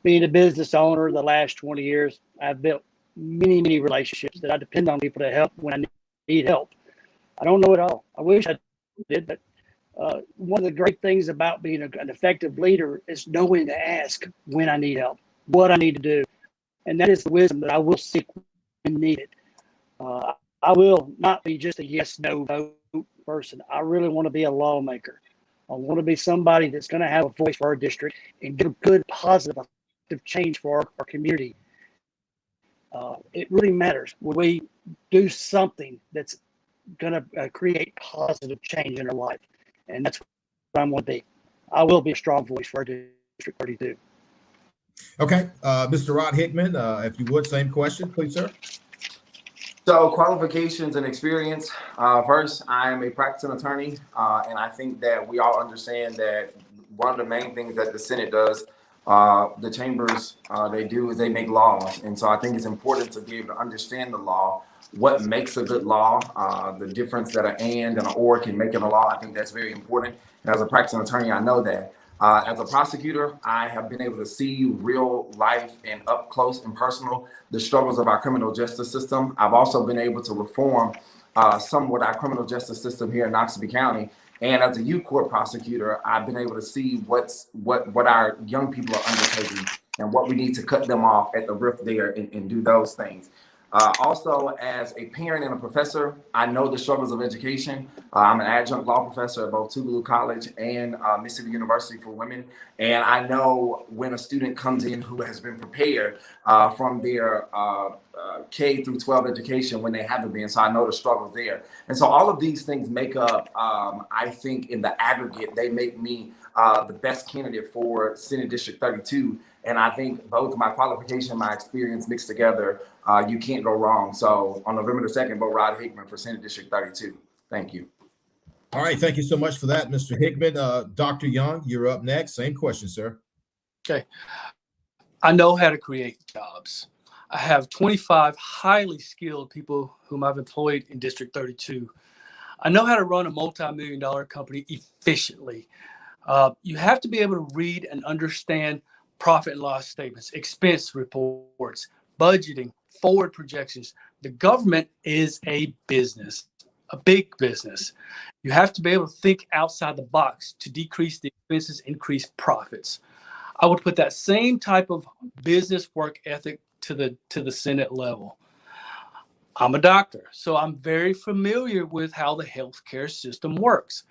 being a business owner the last 20 years, I've built many relationships that I depend on people to help when I need help. I don't know it all. I wish I did, but one of the great things about being an effective leader is knowing to ask when I need help, what I need to do. And that is the wisdom that I will seek when needed. I will not be just a yes, no vote person. I really want to be a lawmaker. I want to be somebody that's going to have a voice for our district and get a good, positive change for our community. It really matters when we do something that's going to create positive change in our life. And that's what I'm going to be. I will be a strong voice for our District 32. Okay. Mr. Rod Hickman, if you would, same question, please, sir. So qualifications and experience. First, I am a practicing attorney, and I think that we all understand that one of the main things that the Senate does, the chambers, they do is they make laws. And so I think it's important to be able to understand the law, what makes a good law, the difference that an and an or can make in a law. I think that's very important. And as a practicing attorney, I know that. As a prosecutor, I have been able to see real life and up close and personal the struggles of our criminal justice system. I've also been able to reform somewhat our criminal justice system here in Knoxville County. And as a youth court prosecutor, I've been able to see what our young people are undertaking and what we need to cut them off at the rift there and do those things. Also, as a parent and a professor, I know the struggles of education. I'm an adjunct law professor at both Tougaloo College and Mississippi University for Women. And I know when a student comes in who has been prepared from their K through 12 education when they haven't been. So I know the struggles there. And so all of these things make up, I think in the aggregate, they make me the best candidate for Senate District 32. And I think both my qualification, my experience mixed together, you can't go wrong. So on November the 2nd, vote Rod Hickman for Senate District 32. Thank you. All right. Thank you so much for that, Mr. Hickman. Dr. Young, you're up next. Same question, sir. Okay. I know how to create jobs. I have 25 highly skilled people whom I've employed in District 32. I know how to run a multi-million-dollar company efficiently. You have to be able to read and understand profit and loss statements, expense reports, budgeting, forward projections. The government is a business, a big business. You have to be able to think outside the box to decrease the expenses, increase profits. I would put that same type of business work ethic to the Senate level. I'm a doctor, so I'm very familiar with how the healthcare system works.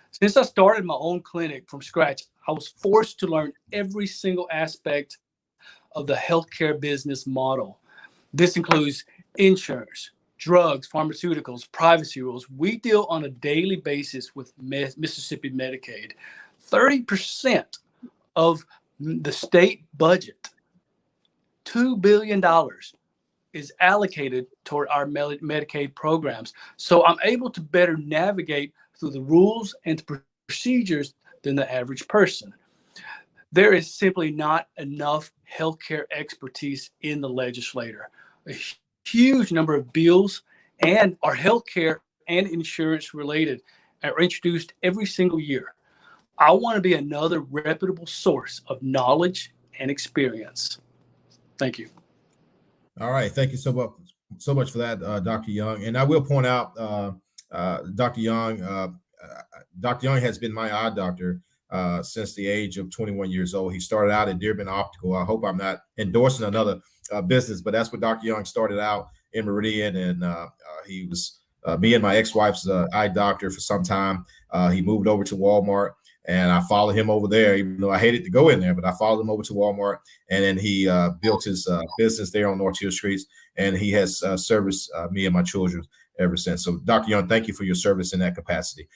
Since I started my own clinic from scratch, I was forced to learn every single aspect of the healthcare business model. This includes insurance, drugs, pharmaceuticals, privacy rules. We deal on a daily basis with Mississippi Medicaid. 30% of the state budget, $2 billion, is allocated toward our Medicaid programs. So I'm able to better navigate through the rules and procedures than the average person. There is simply not enough healthcare expertise in the legislature. A huge number of bills and are healthcare and insurance related are introduced every single year. I want to be another reputable source of knowledge and experience. Thank you. All right. Thank you so much for that, Dr. Young. And I will point out, Dr. Young has been my eye doctor since the age of 21 years old. He started out at Dearborn Optical. I hope I'm not endorsing another business, but that's what Dr. Young started out in Meridian. And he was me and my ex-wife's eye doctor for some time. He moved over to Walmart. And I followed him over there, even though I hated to go in there, but I followed him over to Walmart. And then he built his business there on North Hill Streets. And he has serviced me and my children ever since. So, Dr. Young, thank you for your service in that capacity.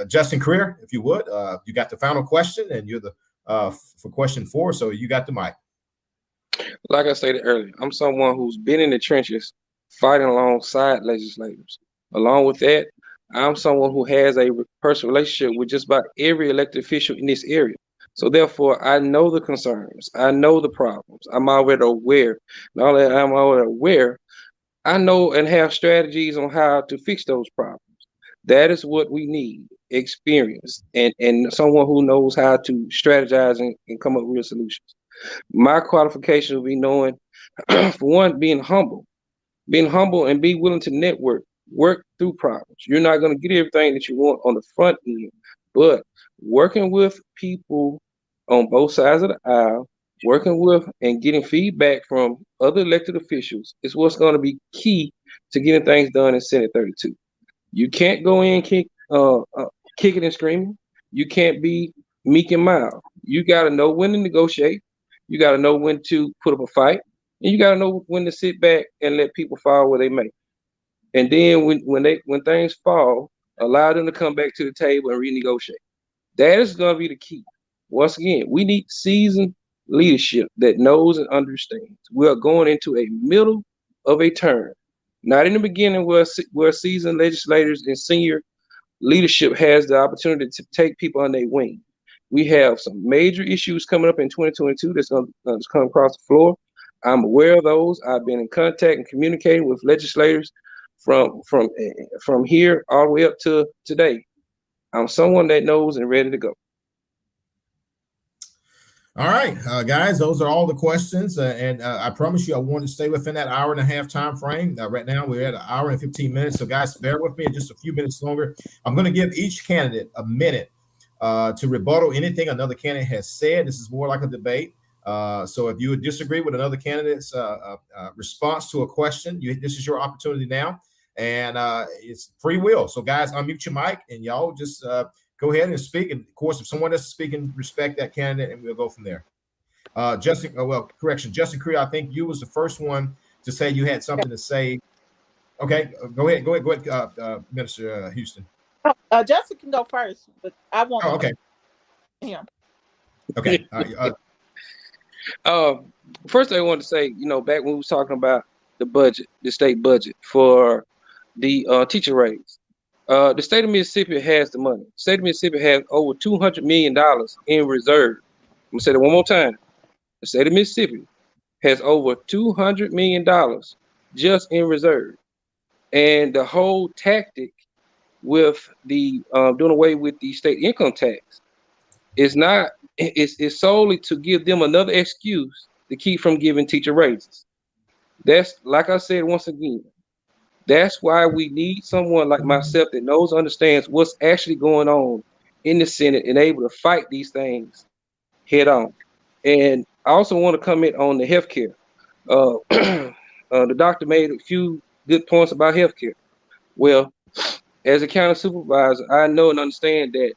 Justin Creer, if you would, you got the final question, and you're the for question 4. So you got the mic. Like I stated earlier, I'm someone who's been in the trenches fighting alongside legislators. Along with that, I'm someone who has a personal relationship with just about every elected official in this area. So therefore, I know the concerns. I know the problems. I'm already aware. Not only am I already aware, I know and have strategies on how to fix those problems. That is what we need, experience and someone who knows how to strategize and come up with real solutions. My qualification will be knowing, for one, being humble and be willing to network, work through problems. You're not going to get everything that you want on the front end, but working with people on both sides of the aisle, working with and getting feedback from other elected officials is what's going to be key to getting things done in Senate 32. You can't go in kicking and screaming. You can't be meek and mild. You got to know when to negotiate. You got to know when to put up a fight, and you got to know when to sit back and let people fall where they may. And then when things fall, allow them to come back to the table and renegotiate. That is going to be the key. Once again, we need seasoned leadership that knows and understands. We are going into a middle of a term, not in the beginning where seasoned legislators and senior leadership has the opportunity to take people on their wing. We have some major issues coming up in 2022 that's going to come across the floor. I'm aware of those. I've been in contact and communicating with legislators from here all the way up to today. I'm someone that knows and ready to go. All right, guys, those are all the questions, and I promise you, I want to stay within that hour and a half time frame. Right now, we're at an hour and 15 minutes, so guys, bear with me just a few minutes longer. I'm going to give each candidate a minute to rebuttal anything another candidate has said. This is more like a debate. So if you would disagree with another candidate's response to a question, this is your opportunity now, and it's free will. So guys, unmute your mic, and y'all just go ahead and speak. And of course, if someone else is speaking, respect that candidate, and we'll go from there. Justin, Justin Creel, I think you was the first one to say you had something to say. Okay, go ahead, Minister Houston. Justin can go first, but I want. Oh, okay. Him. Okay. First, I want to say, back when we was talking about the budget, the state budget for the teacher raise. The state of Mississippi has the money. The state of Mississippi has over $200 million in reserve. I'm going to say that one more time. The state of Mississippi has over $200 million just in reserve. And the whole tactic with the doing away with the state income tax is solely to give them another excuse to keep from giving teacher raises. That's, like I said, once again, that's why we need someone like myself that knows, understands what's actually going on in the Senate and able to fight these things head on. And I also want to comment on the healthcare. The doctor made a few good points about healthcare. Well, as a county supervisor, I know and understand that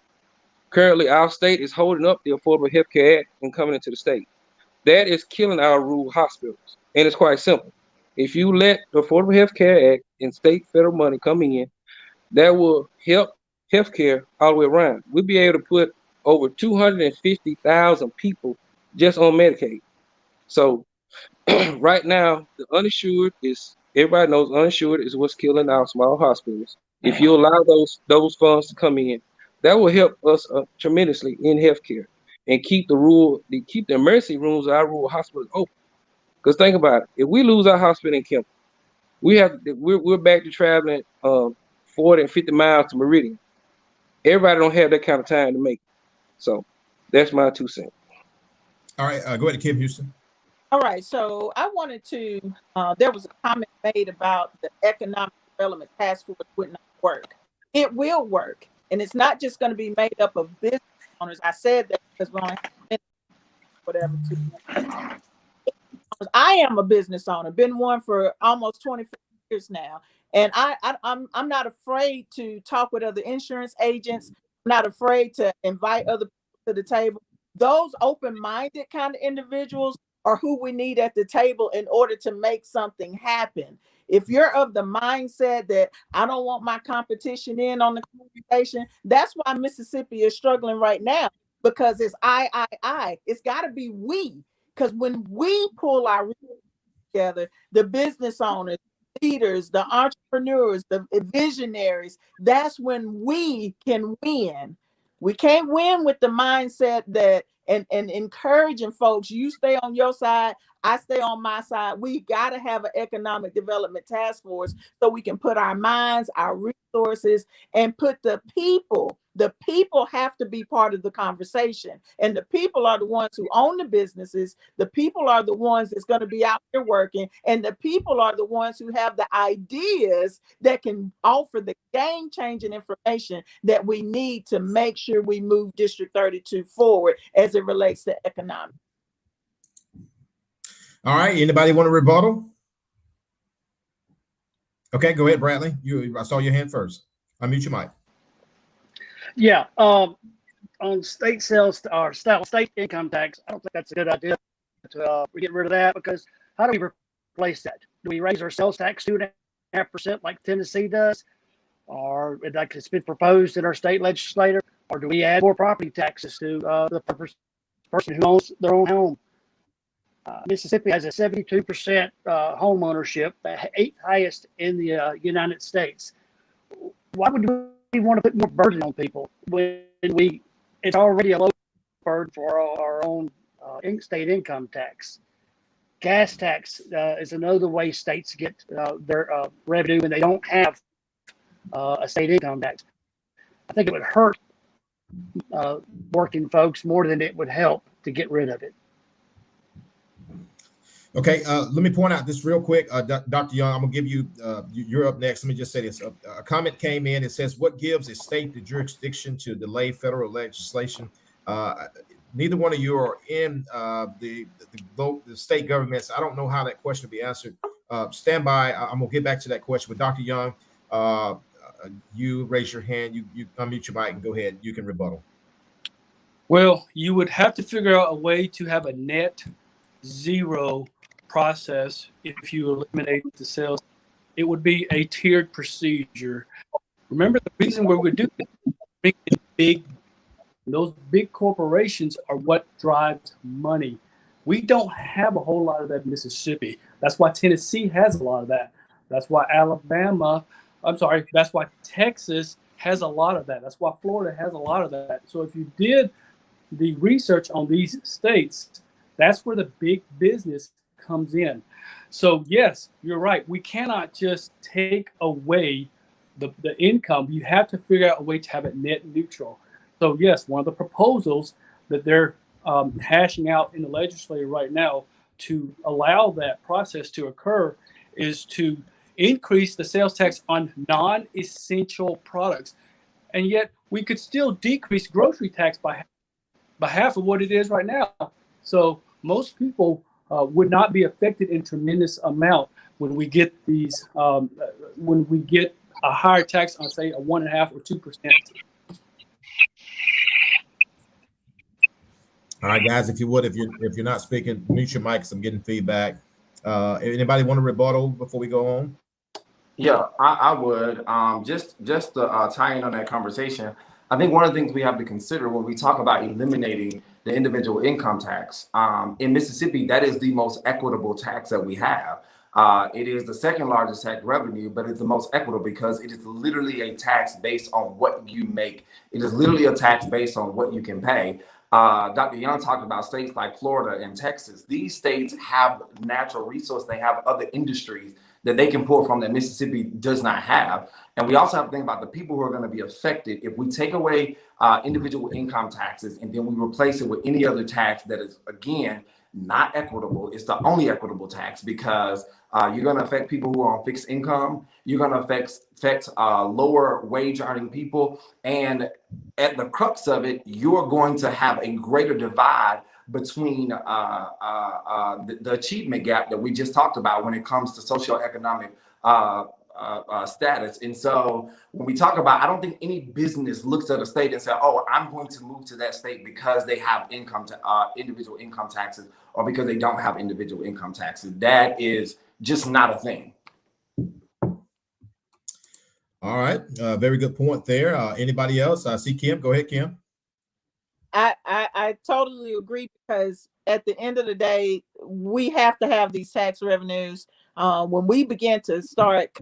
currently our state is holding up the Affordable Health Care Act and coming into the state. That is killing our rural hospitals. And it's quite simple. If you let the Affordable Health Care Act and state federal money come in, that will help healthcare all the way around. We'll be able to put over 250,000 people just on Medicaid. So right now, the uninsured everybody knows uninsured is what's killing our small hospitals. If you allow those funds to come in, that will help us tremendously in healthcare and keep the emergency rooms of our rural hospitals open. Because think about it, if we lose our hospital in Kemp, we're back to traveling 40 and 50 miles to Meridian. Everybody don't have that kind of time to make it. So that's my 2 cents. All right, go ahead, Kim Houston. All right, so I wanted to, there was a comment made about the economic development task force would not work. It will work, and it's not just going to be made up of business owners. I said that because we only have whatever. I am a business owner, been one for almost 24 years now, and I'm not afraid to talk with other insurance agents. I'm not afraid to invite other people to the table. Those open-minded kind of individuals are who we need at the table in order to make something happen. If you're of the mindset that I don't want my competition in on the conversation, that's why Mississippi is struggling right now, because it's I. It's got to be we, because when we pull our together, the business owners, leaders, the entrepreneurs, the visionaries, that's when we can win. We can't win with the mindset that and encouraging folks, you stay on your side, I stay on my side. We got to have an economic development task force so we can put our minds, our resources, and put the people. The people have to be part of the conversation. And the people are the ones who own the businesses. The people are the ones that's going to be out there working. And the people are the ones who have the ideas that can offer the game-changing information that we need to make sure we move District 32 forward as it relates to economics. All right. Anybody want to rebuttal? Okay, go ahead, Bradley. I saw your hand first. Unmute your mic. Yeah. On state sales or state income tax, I don't think that's a good idea to get rid of that, because how do we replace that? Do we raise our sales tax 2.5% like Tennessee does, or like it's been proposed in our state legislature, or do we add more property taxes to the person who owns their own home? Mississippi has a 72% home ownership, the 8th highest in the United States. Why would we want to put more burden on people when it's already a low burden for our own state income tax? Gas tax is another way states get their revenue when they don't have a state income tax. I think it would hurt working folks more than it would help to get rid of it. Okay, let me point out this real quick. Dr. Young, I'm going to give you, you're up next. Let me just say this. A comment came in. It says, what gives a state the jurisdiction to delay federal legislation? Neither one of you are in the state governments. I don't know how that question will be answered. Stand by. I'm going to get back to that question. But Dr. Young, you raise your hand. You unmute your mic and go ahead. You can rebuttal. Well, you would have to figure out a way to have a net zero process. If you eliminate the sales, it would be a tiered procedure. Remember, the reason we would do it, those big corporations are what drives money. We don't have a whole lot of that in Mississippi. That's why Tennessee has a lot of that. That's why that's why Texas has a lot of that. That's why Florida has a lot of that. So if you did the research on these states, that's where the big business comes in. So yes, you're right. We cannot just take away the income. You have to figure out a way to have it net neutral. So yes, one of the proposals that they're hashing out in the legislature right now to allow that process to occur is to increase the sales tax on non-essential products. And yet we could still decrease grocery tax by half of what it is right now. So most people would not be affected in tremendous amount when we get these, when we get a higher tax on, say, a 1.5% or 2%. All right, guys, if you would, if you're not speaking, mute your mics. I'm getting feedback. Anybody want to rebuttal before we go on? Yeah, I would. Just to tie in on that conversation, I think one of the things we have to consider when we talk about eliminating the individual income tax in Mississippi, that is the most equitable tax that we have. It is the second largest tax revenue, but it's the most equitable because it is literally a tax based on what you make. It is literally a tax based on what you can pay. Dr. Young talked about states like Florida and Texas. These states have natural resources. They have other industries that they can pull from that Mississippi does not have. And we also have to think about the people who are going to be affected. If we take away individual income taxes and then we replace it with any other tax that is, again, not equitable, it's the only equitable tax because you're going to affect people who are on fixed income. You're going to affect lower wage earning people. And at the crux of it, you're going to have a greater divide between the achievement gap that we just talked about when it comes to socioeconomic status. And so when we talk about, I don't think any business looks at a state and say, oh, I'm going to move to that state because they have individual income taxes or because they don't have individual income taxes. That is just not a thing. All right. Very good point there. Anybody else? I see Kim. Go ahead, Kim. I totally agree, because at the end of the day, we have to have these tax revenues. When we begin to start,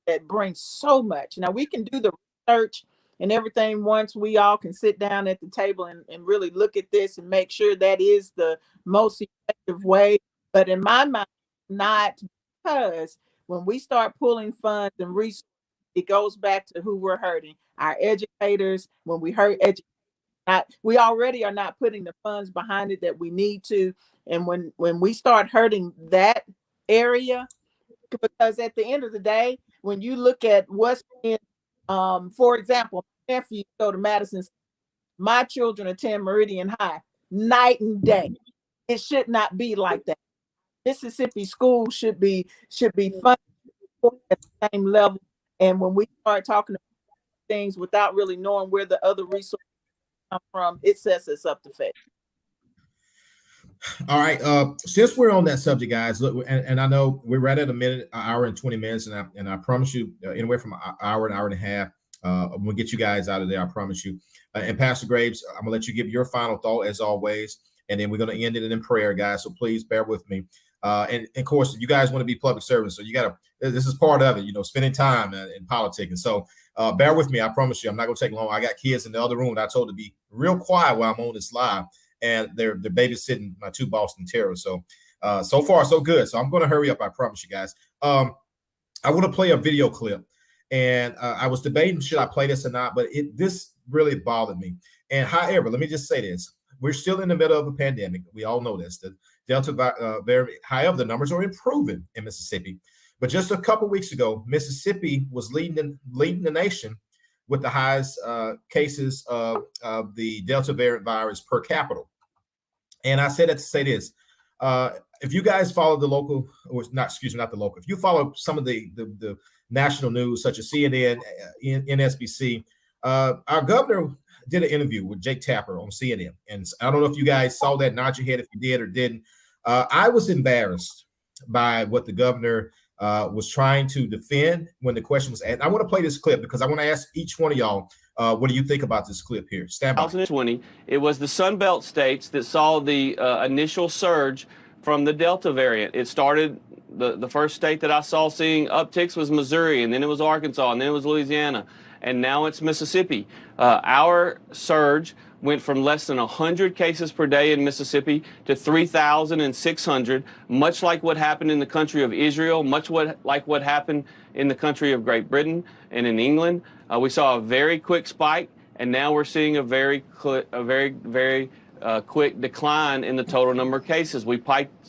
that brings so much. Now we can do the research and everything once we all can sit down at the table and really look at this and make sure that is the most effective way. But in my mind, not, because when we start pulling funds and resources, it goes back to who we're hurting. Our educators, when we hurt educators, we already are not putting the funds behind it that we need to. And when we start hurting that area, because at the end of the day, when you look at what's in, for example, my nephews go to Madison, my children attend Meridian High, night and day. It should not be like that. Mississippi schools should be funded at the same level. And when we start talking about things without really knowing where the other resources come from, it sets us up to fail. All right. Since we're on that subject, guys, look, and I know we're right at an hour and 20 minutes, and I promise you, anywhere from an hour and a half, we'll get you guys out of there. I promise you. And Pastor Graves, I'm gonna let you give your final thought as always, and then we're gonna end it in prayer, guys. So please bear with me. And of course, you guys want to be public servants, so you gotta. This is part of it, spending time in politics. And so, bear with me. I promise you, I'm not gonna take long. I got kids in the other room that I told to be real quiet while I'm on this live, and they're babysitting my 2 Boston Terriers. So, so far so good. So I'm gonna hurry up. I promise you guys. I want to play a video clip, and I was debating should I play this or not, but this really bothered me. And however, let me just say this: we're still in the middle of a pandemic. We all know this. The Delta variant. However, the numbers are improving in Mississippi. But just a couple weeks ago, Mississippi was leading the nation with the highest cases of the Delta variant virus per capita. And I said that to say this: if you guys follow the local, or not the local, if you follow some of the national news such as CNN, NSBC, our governor did an interview with Jake Tapper on CNN, and I don't know if you guys saw that. Nod your head if you did or didn't. I was embarrassed by what the governor was trying to defend when the question was asked. I want to play this clip because I want to ask each one of y'all, what do you think about this clip here? Stand by. 2020, it was the Sun Belt states that saw the initial surge from the Delta variant. It started, the first state that I saw seeing upticks was Missouri, and then it was Arkansas, and then it was Louisiana, and now it's Mississippi. Our surge went from less than 100 cases per day in Mississippi to 3,600, much like what happened in the country of Israel, like what happened in the country of Great Britain and in England. We saw a very quick spike, and now we're seeing a very quick decline in the total number of cases. We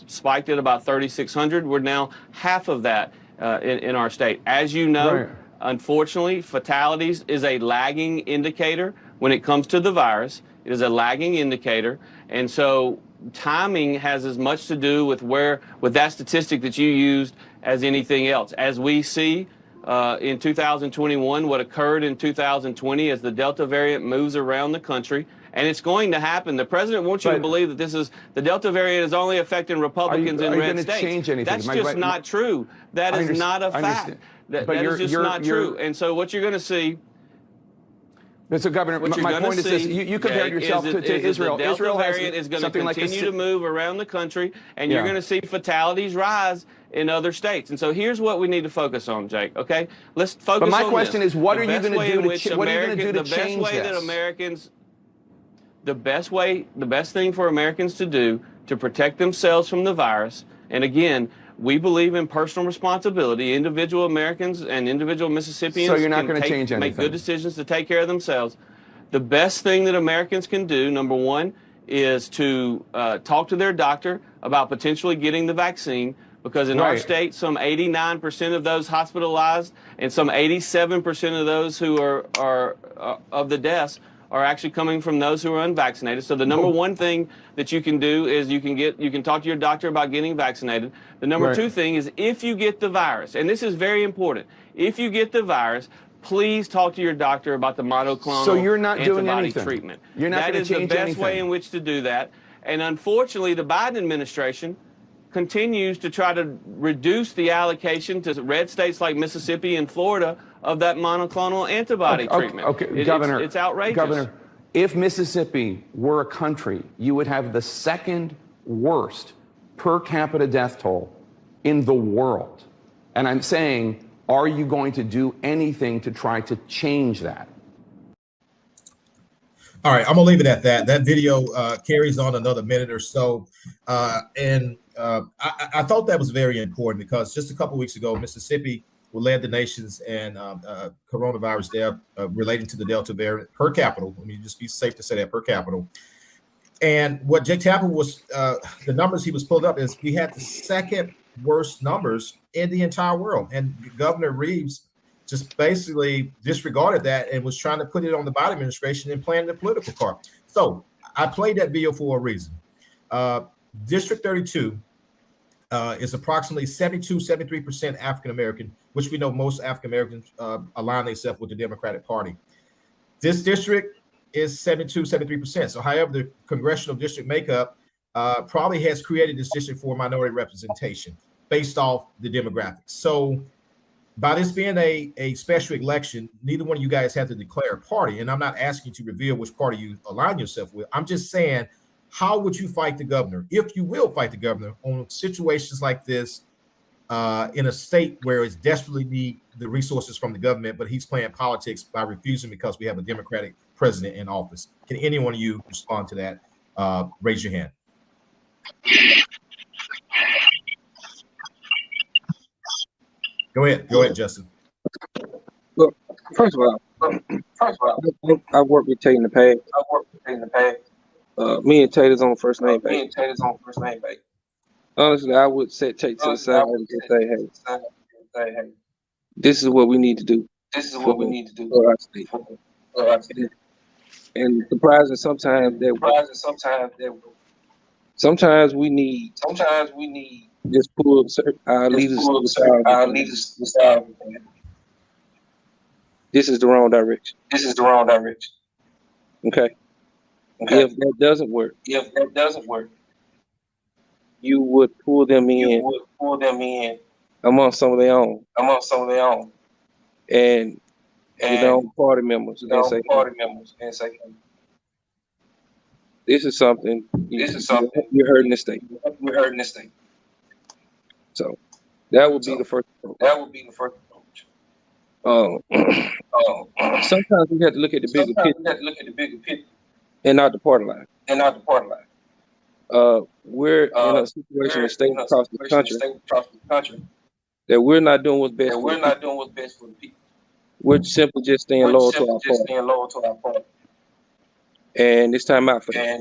spiked at about 3,600. We're now half of that in our state. As you know, right. Unfortunately, fatalities is a lagging indicator when it comes to the virus. It is a lagging indicator. And so timing has as much to do with that statistic that you used as anything else. As we see in 2021, what occurred in 2020 as the Delta variant moves around the country, and it's going to happen. The president wants you to believe that the Delta variant is only affecting Republicans in red states. Change anything? That's just not true. That is not a fact. That is just not true. And so what you're going to see. Mr. Governor, my point is this: you compared yourself to Israel. The Delta variant is going to continue to move around the country, and you're going to see fatalities rise in other states. And so here's what we need to focus on, Jake. Okay, let's focus. But my on question this. is, what are you going to do to change this? The best thing for Americans to do to protect themselves from the virus, and again, we believe in personal responsibility. Individual Americans and individual Mississippians so you're not going to change anything. Make good decisions to take care of themselves. The best thing that Americans can do, number one, is to talk to their doctor about potentially getting the vaccine, because in our state, some 89% of those hospitalized and some 87% of those who are of the deaths are actually coming from those who are unvaccinated. So the number one thing that you can do is you can talk to your doctor about getting vaccinated. The number two thing is, if you get the virus, and this is very important, if you get the virus, please talk to your doctor about the monoclonal antibody treatment. You're not going to change anything. That is the best way in which to do that. And unfortunately, the Biden administration continues to try to reduce the allocation to red states like Mississippi and Florida of that monoclonal antibody treatment. Governor, it's outrageous. Governor, If Mississippi were a country, you would have the second worst per capita death toll in the world. And I'm saying, are you going to do anything to try to change that? All right, I'm gonna leave it at that. That video carries on another minute or so, and I thought that was very important because just a couple weeks ago, Mississippi led the nations in coronavirus death relating to the Delta variant per capita. I mean, just be safe to say that per capita. And what Jake Tapper was, the numbers he was pulled up is we had the second worst numbers in the entire world, and Governor Reeves just basically disregarded that and was trying to put it on the Biden administration and playing the political card. So I played that video for a reason. District 32 is approximately 73% African-American, which we know most African-Americans align themselves with the Democratic Party. This district is 73%. So however, the congressional district makeup probably has created this district for minority representation based off the demographics. So by this being a special election, neither one of you guys have to declare a party. And I'm not asking you to reveal which party you align yourself with. I'm just saying, how would you fight the governor, if you will fight the governor, on situations like this in a state where it's desperately need the resources from the government, but he's playing politics by refusing because we have a Democratic president in office? Can any one of you respond to that? Raise your hand. Go ahead, Justin. Look, first of all, I work with Tate in the past. Me and Tate is on first name basis. Honestly, I would set Tate to the side and just say, hey, this is what we need to do. For our state. And surprising sometimes we need just pull our leaders aside. This is the wrong direction. Okay. If that doesn't work, you would pull them in among some of their own. And with their own party members and say, this is something you're hurting the state. So that would be the first approach. Sometimes we have to look at the bigger picture and not the party line. We're in a situation in states across the country that we're not doing what's best for the people. We're simply just staying loyal to our party. And it's time out for that.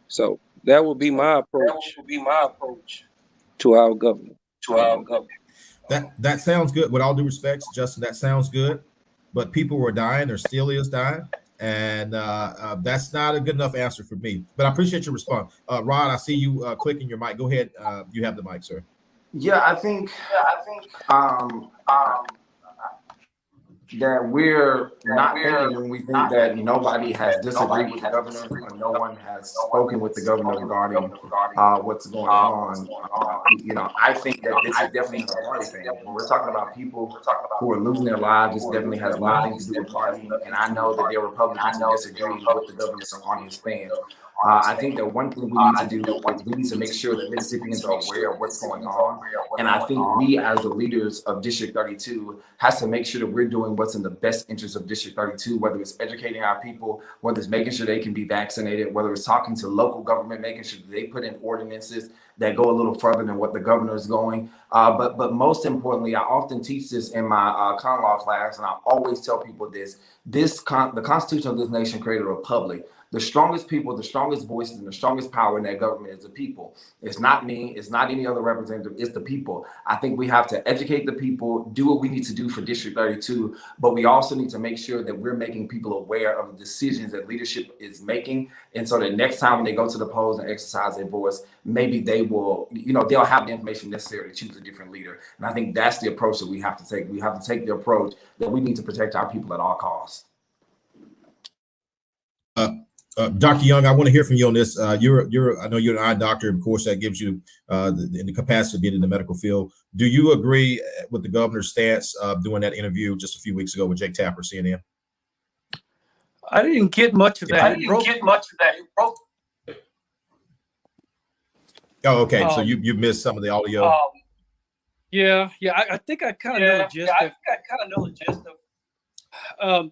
So that would be my approach to our government. That sounds good. With all due respect, Justin, that sounds good. But people were dying, or still is dying, and that's not a good enough answer for me. But I appreciate your response, Rod. I see you clicking your mic. Go ahead. You have the mic, sir. Yeah, I think that we're not thinking when we think that nobody has disagreed with the governor or no one has spoken with the governor regarding what's going on. I think that this is definitely a party thing. When we're talking about people who are losing their lives, this definitely has nothing to do with party. And I know that there are Republicans who disagree with the governor on his stand. I think that one thing we need to do is we need to make sure that Mississippians are aware of what's going on. And I think we, as the leaders of District 32, has to make sure that we're doing what's in the best interest of District 32, whether it's educating our people, whether it's making sure they can be vaccinated, whether it's talking to local government, making sure that they put in ordinances that go a little further than what the governor is going. But most importantly, I often teach this in my common law class, and I always tell people this: the Constitution of this nation created a republic. The strongest people, the strongest voices, and the strongest power in that government is the people. It's not me. It's not any other representative. It's the people. I think we have to educate the people, do what we need to do for District 32, but we also need to make sure that we're making people aware of the decisions that leadership is making. And so that next time when they go to the polls and exercise their voice, maybe they will, they'll have the information necessary to choose a different leader. And I think that's the approach that we have to take. We have to take the approach that we need to protect our people at all costs. Dr. Young, I want to hear from you on this. I know you're an eye doctor. Of course, that gives you the capacity to be in the medical field. Do you agree with the governor's stance doing that interview just a few weeks ago with Jake Tapper, CNN? I didn't get much of that. Oh, okay. So you missed some of the audio. Yeah. I think I kind of know the gist of.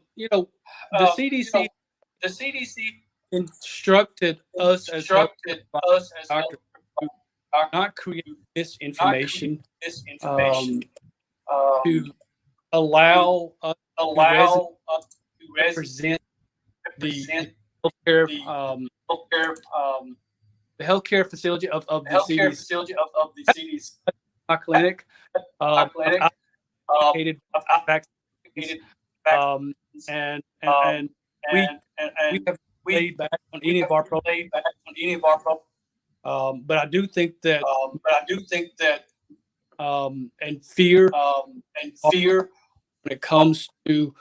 The CDC instructed us as healthcare doctors to not create misinformation, to allow us to represent the healthcare the healthcare facility of the CDC. My clinic, I've advocated vaccines, and we have laid back on any of our programs. But I do think that and fear when it comes to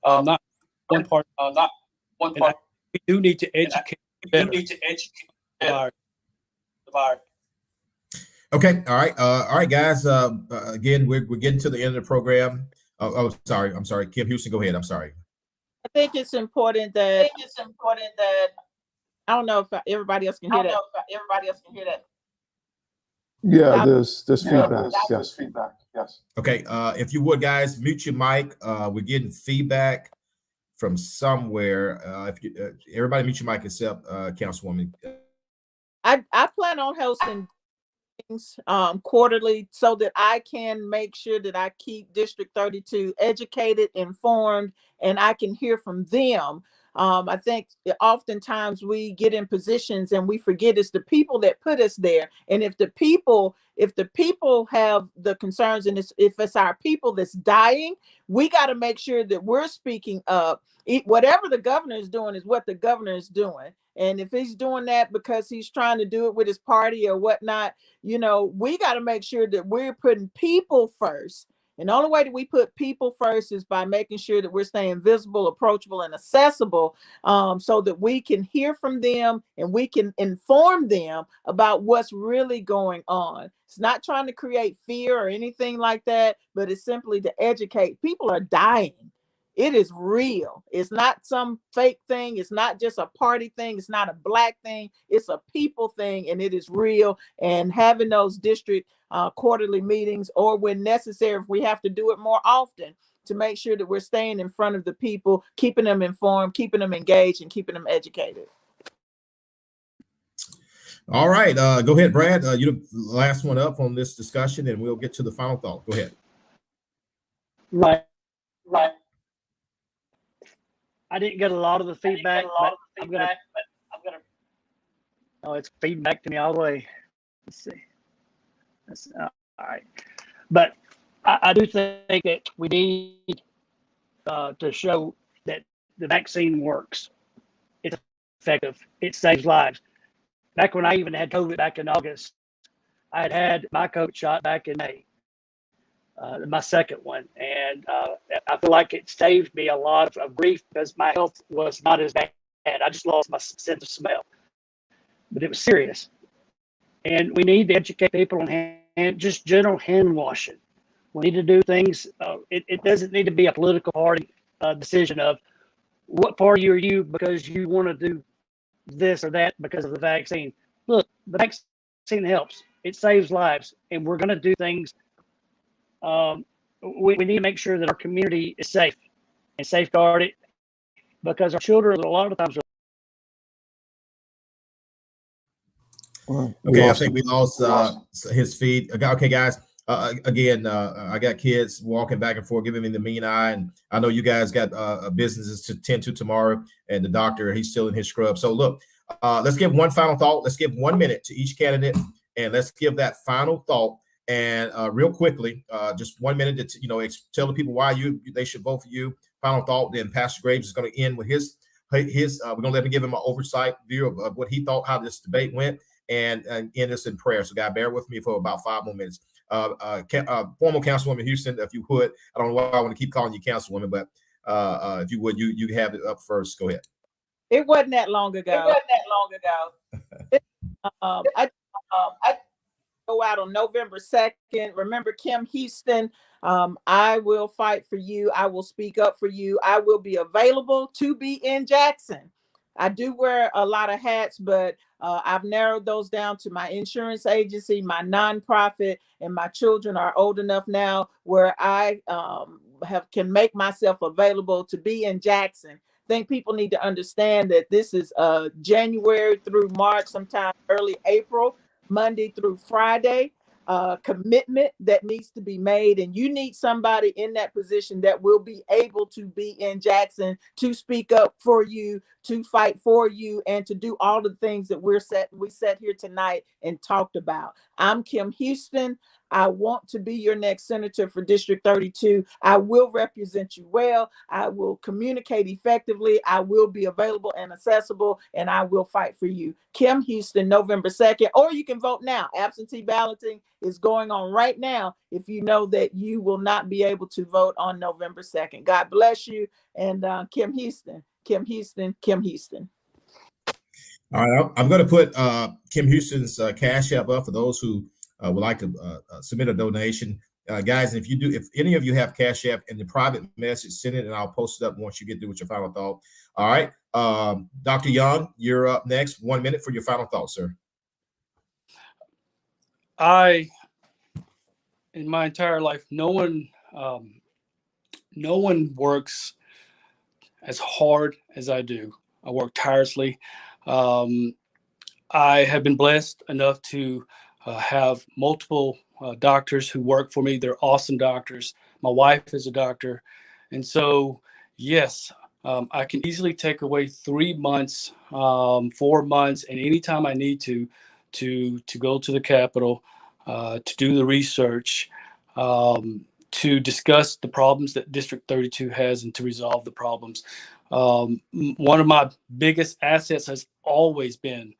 not one part, and we do need to educate better about Okay. All right, guys. Again, we're getting to the end of the program. Sorry. I'm sorry. Kim Houston, go ahead. I'm sorry. I think it's important that I don't know if everybody else can hear that. Yeah, there's feedback. Yes. Okay. If you would, guys, mute your mic. We're getting feedback from somewhere. If you, everybody mute your mic except Councilwoman. I plan on hosting quarterly so that I can make sure that I keep District 32 educated, informed, and I can hear from them. I think oftentimes we get in positions and we forget it's the people that put us there. And if the people have the concerns, and if it's our people that's dying, we got to make sure that we're speaking up. Whatever the governor is doing is what the governor is doing. And if he's doing that because he's trying to do it with his party or whatnot, we got to make sure that we're putting people first. And the only way that we put people first is by making sure that we're staying visible, approachable, and accessible, so that we can hear from them and we can inform them about what's really going on. It's not trying to create fear or anything like that, but it's simply to educate. People are dying. It is real. It's not some fake thing. It's not just a party thing. It's not a black thing. It's a people thing, and it is real. And having those district quarterly meetings, or when necessary, if we have to do it more often, to make sure that we're staying in front of the people, keeping them informed, keeping them engaged, and keeping them educated. All right. Go ahead, Brad. You're the last one up on this discussion, and we'll get to the final thought. Go ahead. Right. I didn't get a lot of the feedback, but I'm gonna. Oh, it's feedback to me all the way. Let's see. All right, but I do think that we need to show that the vaccine works. It's effective. It saves lives. Back when I even had COVID back in August, I had my COVID shot back in May. My second one, and I feel like it saved me a lot of grief because my health was not as bad. I just lost my sense of smell, but it was serious. And we need to educate people on just general hand washing. We need to do things. It doesn't need to be a political party decision of what party are you because you want to do this or that because of the vaccine. Look, the vaccine helps. It saves lives, and we're going to do things. We need to make sure that our community is safe and safeguarded, because our children a lot of times Okay, I think we lost his feed. Okay, guys. Again, I got kids walking back and forth, giving me the mean eye, and I know you guys got businesses to tend to tomorrow. And the doctor, he's still in his scrub. So look, let's give one final thought. Let's give 1 minute to each candidate, and let's give that final thought. And real quickly, just 1 minute to tell the people why they should vote for you. Final thought. Then Pastor Graves is going to end with his. We're going to let him give him an oversight view of what he thought, how this debate went, and end this in prayer. So, God, bear with me for about 5 more minutes. Former Councilwoman Houston, if you would. I don't know why I want to keep calling you Councilwoman, but if you would, you have it up first. Go ahead. It wasn't that long ago. go out on November 2nd. Remember Kim Houston, I will fight for you. I will speak up for you. I will be available to be in Jackson. I do wear a lot of hats, but I've narrowed those down to my insurance agency, my nonprofit, and my children are old enough now where I can make myself available to be in Jackson. I think people need to understand that this is January through March, sometime early April, Monday through Friday. Commitment that needs to be made, and you need somebody in that position that will be able to be in Jackson to speak up for you, to fight for you, and to do all the things that we sat here tonight and talked about. I'm Kim Houston. I want to be your next senator for District 32. I will represent you well. I will communicate effectively. I will be available and accessible, and I will fight for you. Kim Houston, November 2nd, or you can vote now. Absentee balloting is going on right now if you know that you will not be able to vote on November 2nd. God bless you. And Kim Houston, Kim Houston, Kim Houston. All right, I'm going to put Kim Houston's Cash App up for those who would like to submit a donation. Guys, if any of you have Cash App in the private message, send it and I'll post it up once you get through with your final thought. All right. Dr. Young, you're up next. 1 minute for your final thought, sir. In my entire life, no one works as hard as I do. I work tirelessly. I have been blessed enough to have multiple doctors who work for me. They're awesome doctors. My wife is a doctor. And so, yes, I can easily take away 3 months, 4 months, and anytime I need to go to the Capitol, to do the research, to discuss the problems that District 32 has and to resolve the problems. One of my biggest assets has always been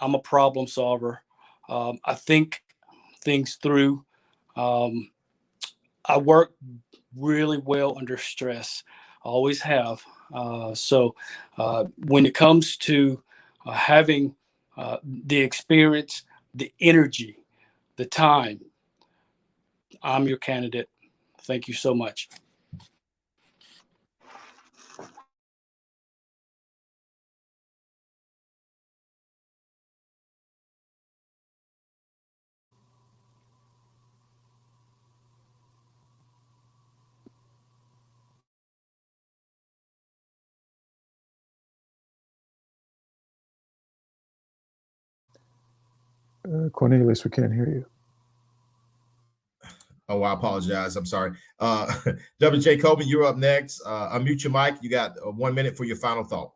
I'm a problem solver. I think things through. I work really well under stress. I always have. So when it comes to having the experience, the energy, the time, I'm your candidate. Thank you so much. Cornelius, we can't hear you. Oh, I apologize. I'm sorry. W.J. Coleman, you're up next. Unmute your mic. You got 1 minute for your final thought.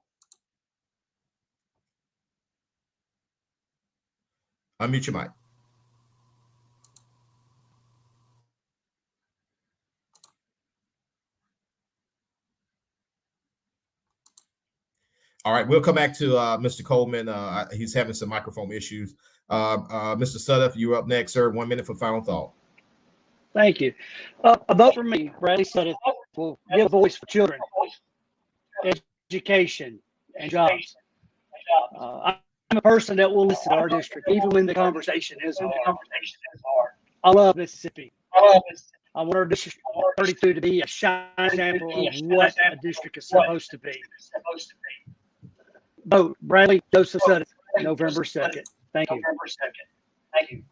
Unmute your mic. All right, we'll come back to Mr. Coleman. He's having some microphone issues. Mr. Suddeth, you're up next, sir. 1 minute for final thought. Thank you. A vote for me, Bradley Suddeth, will give a voice for children, education, and jobs. I'm a person that will listen to our district, even when the conversation is hard. I love Mississippi. I want our District 32 to be a shining example of what a district is supposed to be. Vote Bradley Joseph Suddeth, November 2nd. Thank you.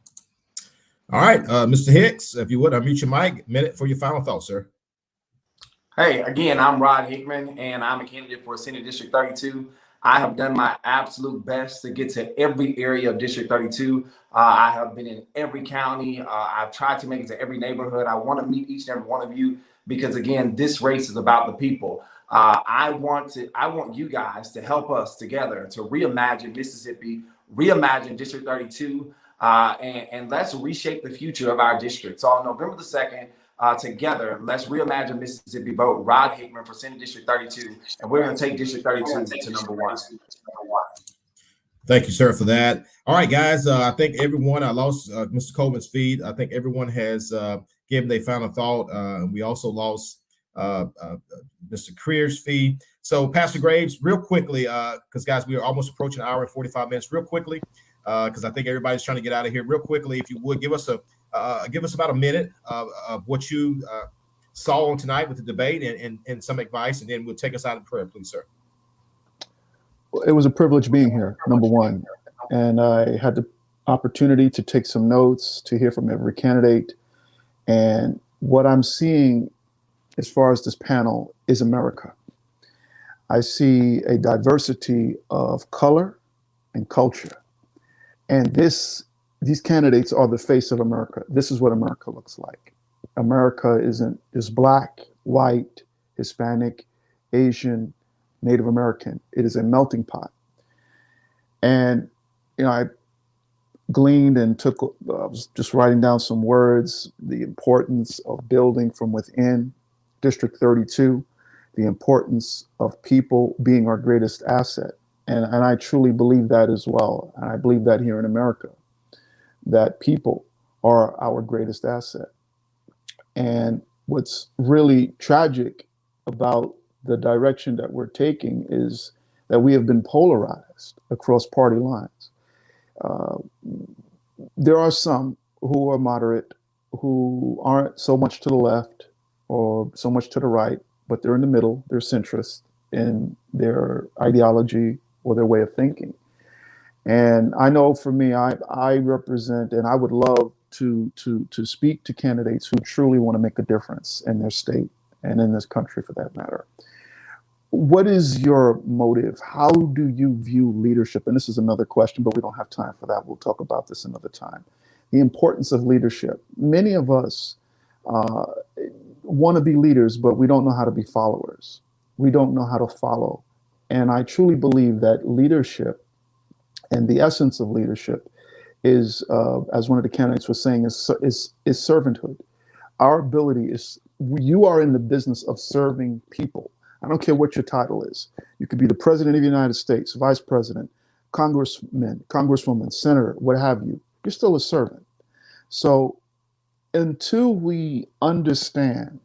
All right, Mr. Hicks, if you would, unmute your mic. Minute for your final thought, sir. Hey, again, I'm Rod Hickman, and I'm a candidate for Senate District 32. I have done my absolute best to get to every area of District 32. I have been in every county. I've tried to make it to every neighborhood. I want to meet each and every one of you because, again, this race is about the people. I want you guys to help us together to reimagine Mississippi, reimagine District 32, and let's reshape the future of our district. So on November the 2nd, together, let's reimagine Mississippi. Vote Rod Hickman for Senate District 32, and we're going to take District 32 to number one. Thank you, sir, for that. All right, guys, I think everyone, I lost Mr. Coleman's feed. I think everyone has given their final thought. We also lost Mr. Creer's feed. So, Pastor Graves, real quickly, because, guys, we are almost approaching an hour and 45 minutes. Real quickly, because I think everybody's trying to get out of here real quickly. If you would give us about a minute of what you saw on tonight with the debate and some advice, and then we'll take us out in prayer, please, sir. It was a privilege being here, number one. And I had the opportunity to take some notes, to hear from every candidate. And what I'm seeing as far as this panel is America. I see a diversity of color and culture. And these candidates are the face of America. This is what America looks like. America is black, white, Hispanic, Asian, Native American. It is a melting pot. And, I gleaned and I was just writing down some words, the importance of building from within District 32, the importance of people being our greatest asset. And I truly believe that as well. And I believe that here in America, that people are our greatest asset. And what's really tragic about the direction that we're taking is that we have been polarized across party lines. There are some who are moderate, who aren't so much to the left or so much to the right, but they're in the middle, they're centrist in their ideology or their way of thinking. And I know for me, I represent, and I would love to speak to candidates who truly want to make a difference in their state and in this country for that matter. What is your motive? How do you view leadership? And this is another question, but we don't have time for that. We'll talk about this another time. The importance of leadership. Many of us want to be leaders, but we don't know how to be followers. We don't know how to follow. And I truly believe that leadership and the essence of leadership is, as one of the candidates was saying, is servanthood. Our ability is, you are in the business of serving people. I don't care what your title is. You could be the president of the United States, vice president, congressman, congresswoman, senator, what have you. You're still a servant. So until we understand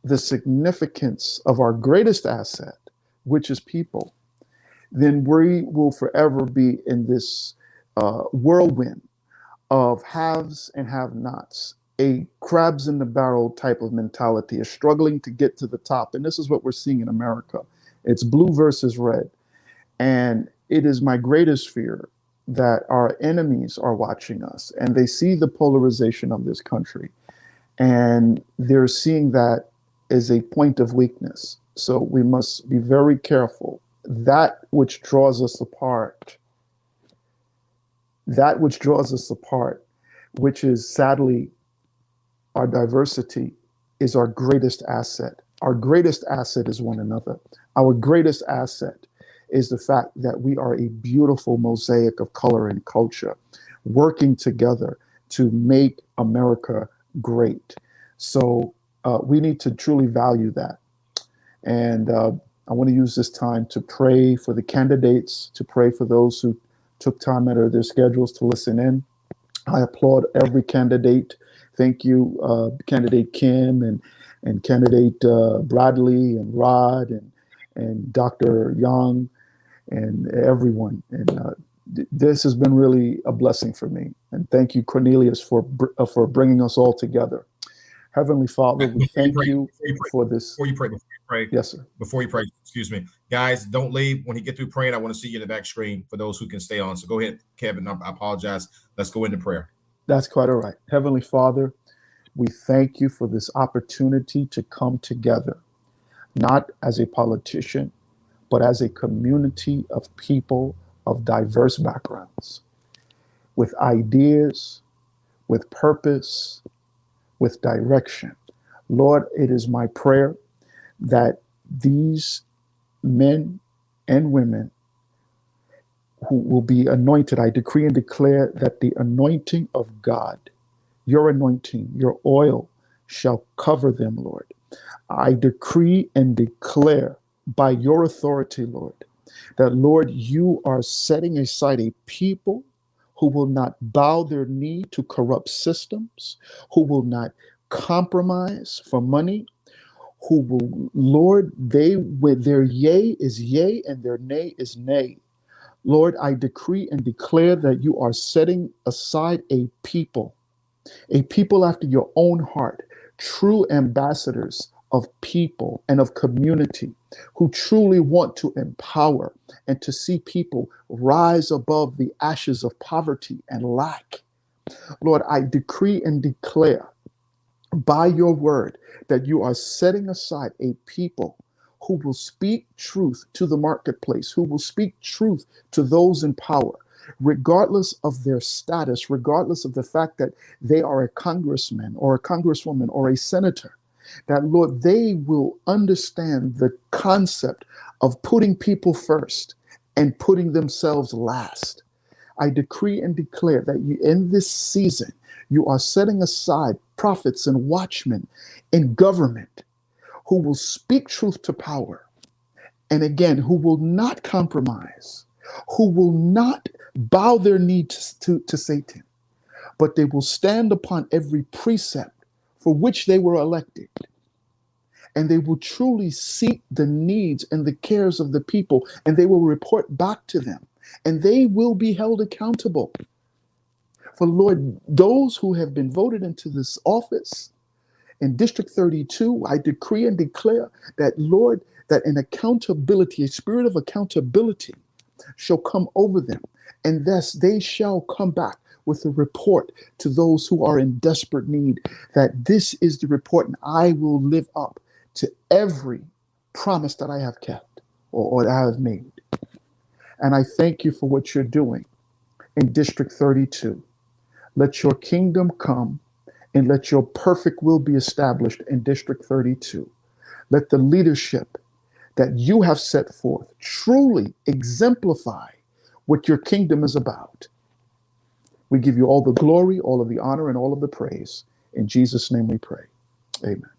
the significance of our greatest asset, which is people, then we will forever be in this whirlwind of haves and have-nots, a crabs in the barrel type of mentality, is struggling to get to the top. And this is what we're seeing in America. It's blue versus red. And it is my greatest fear that our enemies are watching us and they see the polarization of this country and they're seeing that as a point of weakness. So we must be very careful. That which draws us apart, which is sadly our diversity, is our greatest asset. Our greatest asset is one another. Our greatest asset is the fact that we are a beautiful mosaic of color and culture, working together to make America great. So we need to truly value that. And I want to use this time to pray for the candidates, to pray for those who took time out of their schedules to listen in. I applaud every candidate. Thank you, candidate Kim and candidate Bradley and Rod and Dr. Young and everyone. And this has been really a blessing for me. And thank you, Cornelius, for bringing us all together. Heavenly Father, we thank you for this. Before you pray. Yes, sir. Before you pray, excuse me. Guys, don't leave. When you get through praying, I want to see you in the back screen for those who can stay on. So go ahead, Kevin. I apologize. Let's go into prayer. That's quite all right. Heavenly Father, we thank you for this opportunity to come together, not as a politician, but as a community of people of diverse backgrounds, with ideas, with purpose, with direction. Lord, it is my prayer that these men and women who will be anointed, I decree and declare that the anointing of God, your anointing, your oil shall cover them, Lord. I decree and declare by your authority, Lord, that, Lord, you are setting aside a people who will not bow their knee to corrupt systems, who will not compromise for money, who will, Lord, their yea is yea and their nay is nay. Lord, I decree and declare that you are setting aside a people after your own heart, true ambassadors of people and of community who truly want to empower and to see people rise above the ashes of poverty and lack. Lord, I decree and declare by your word that you are setting aside a people who will speak truth to the marketplace, who will speak truth to those in power, regardless of their status, regardless of the fact that they are a congressman or a congresswoman or a senator. That, Lord, they will understand the concept of putting people first and putting themselves last. I decree and declare that you, in this season, you are setting aside prophets and watchmen in government who will speak truth to power. And again, who will not compromise, who will not bow their knee to Satan, but they will stand upon every precept for which they were elected. And they will truly seek the needs and the cares of the people, and they will report back to them, and they will be held accountable. For Lord, those who have been voted into this office in District 32, I decree and declare that, Lord, that an accountability, a spirit of accountability shall come over them, and thus they shall come back with a report to those who are in desperate need, that this is the report, and I will live up to every promise that I have kept or that I have made. And I thank you for what you're doing in District 32. Let your kingdom come and let your perfect will be established in District 32. Let the leadership that you have set forth truly exemplify what your kingdom is about. We give you all the glory, all of the honor, and all of the praise. In Jesus' name we pray. Amen.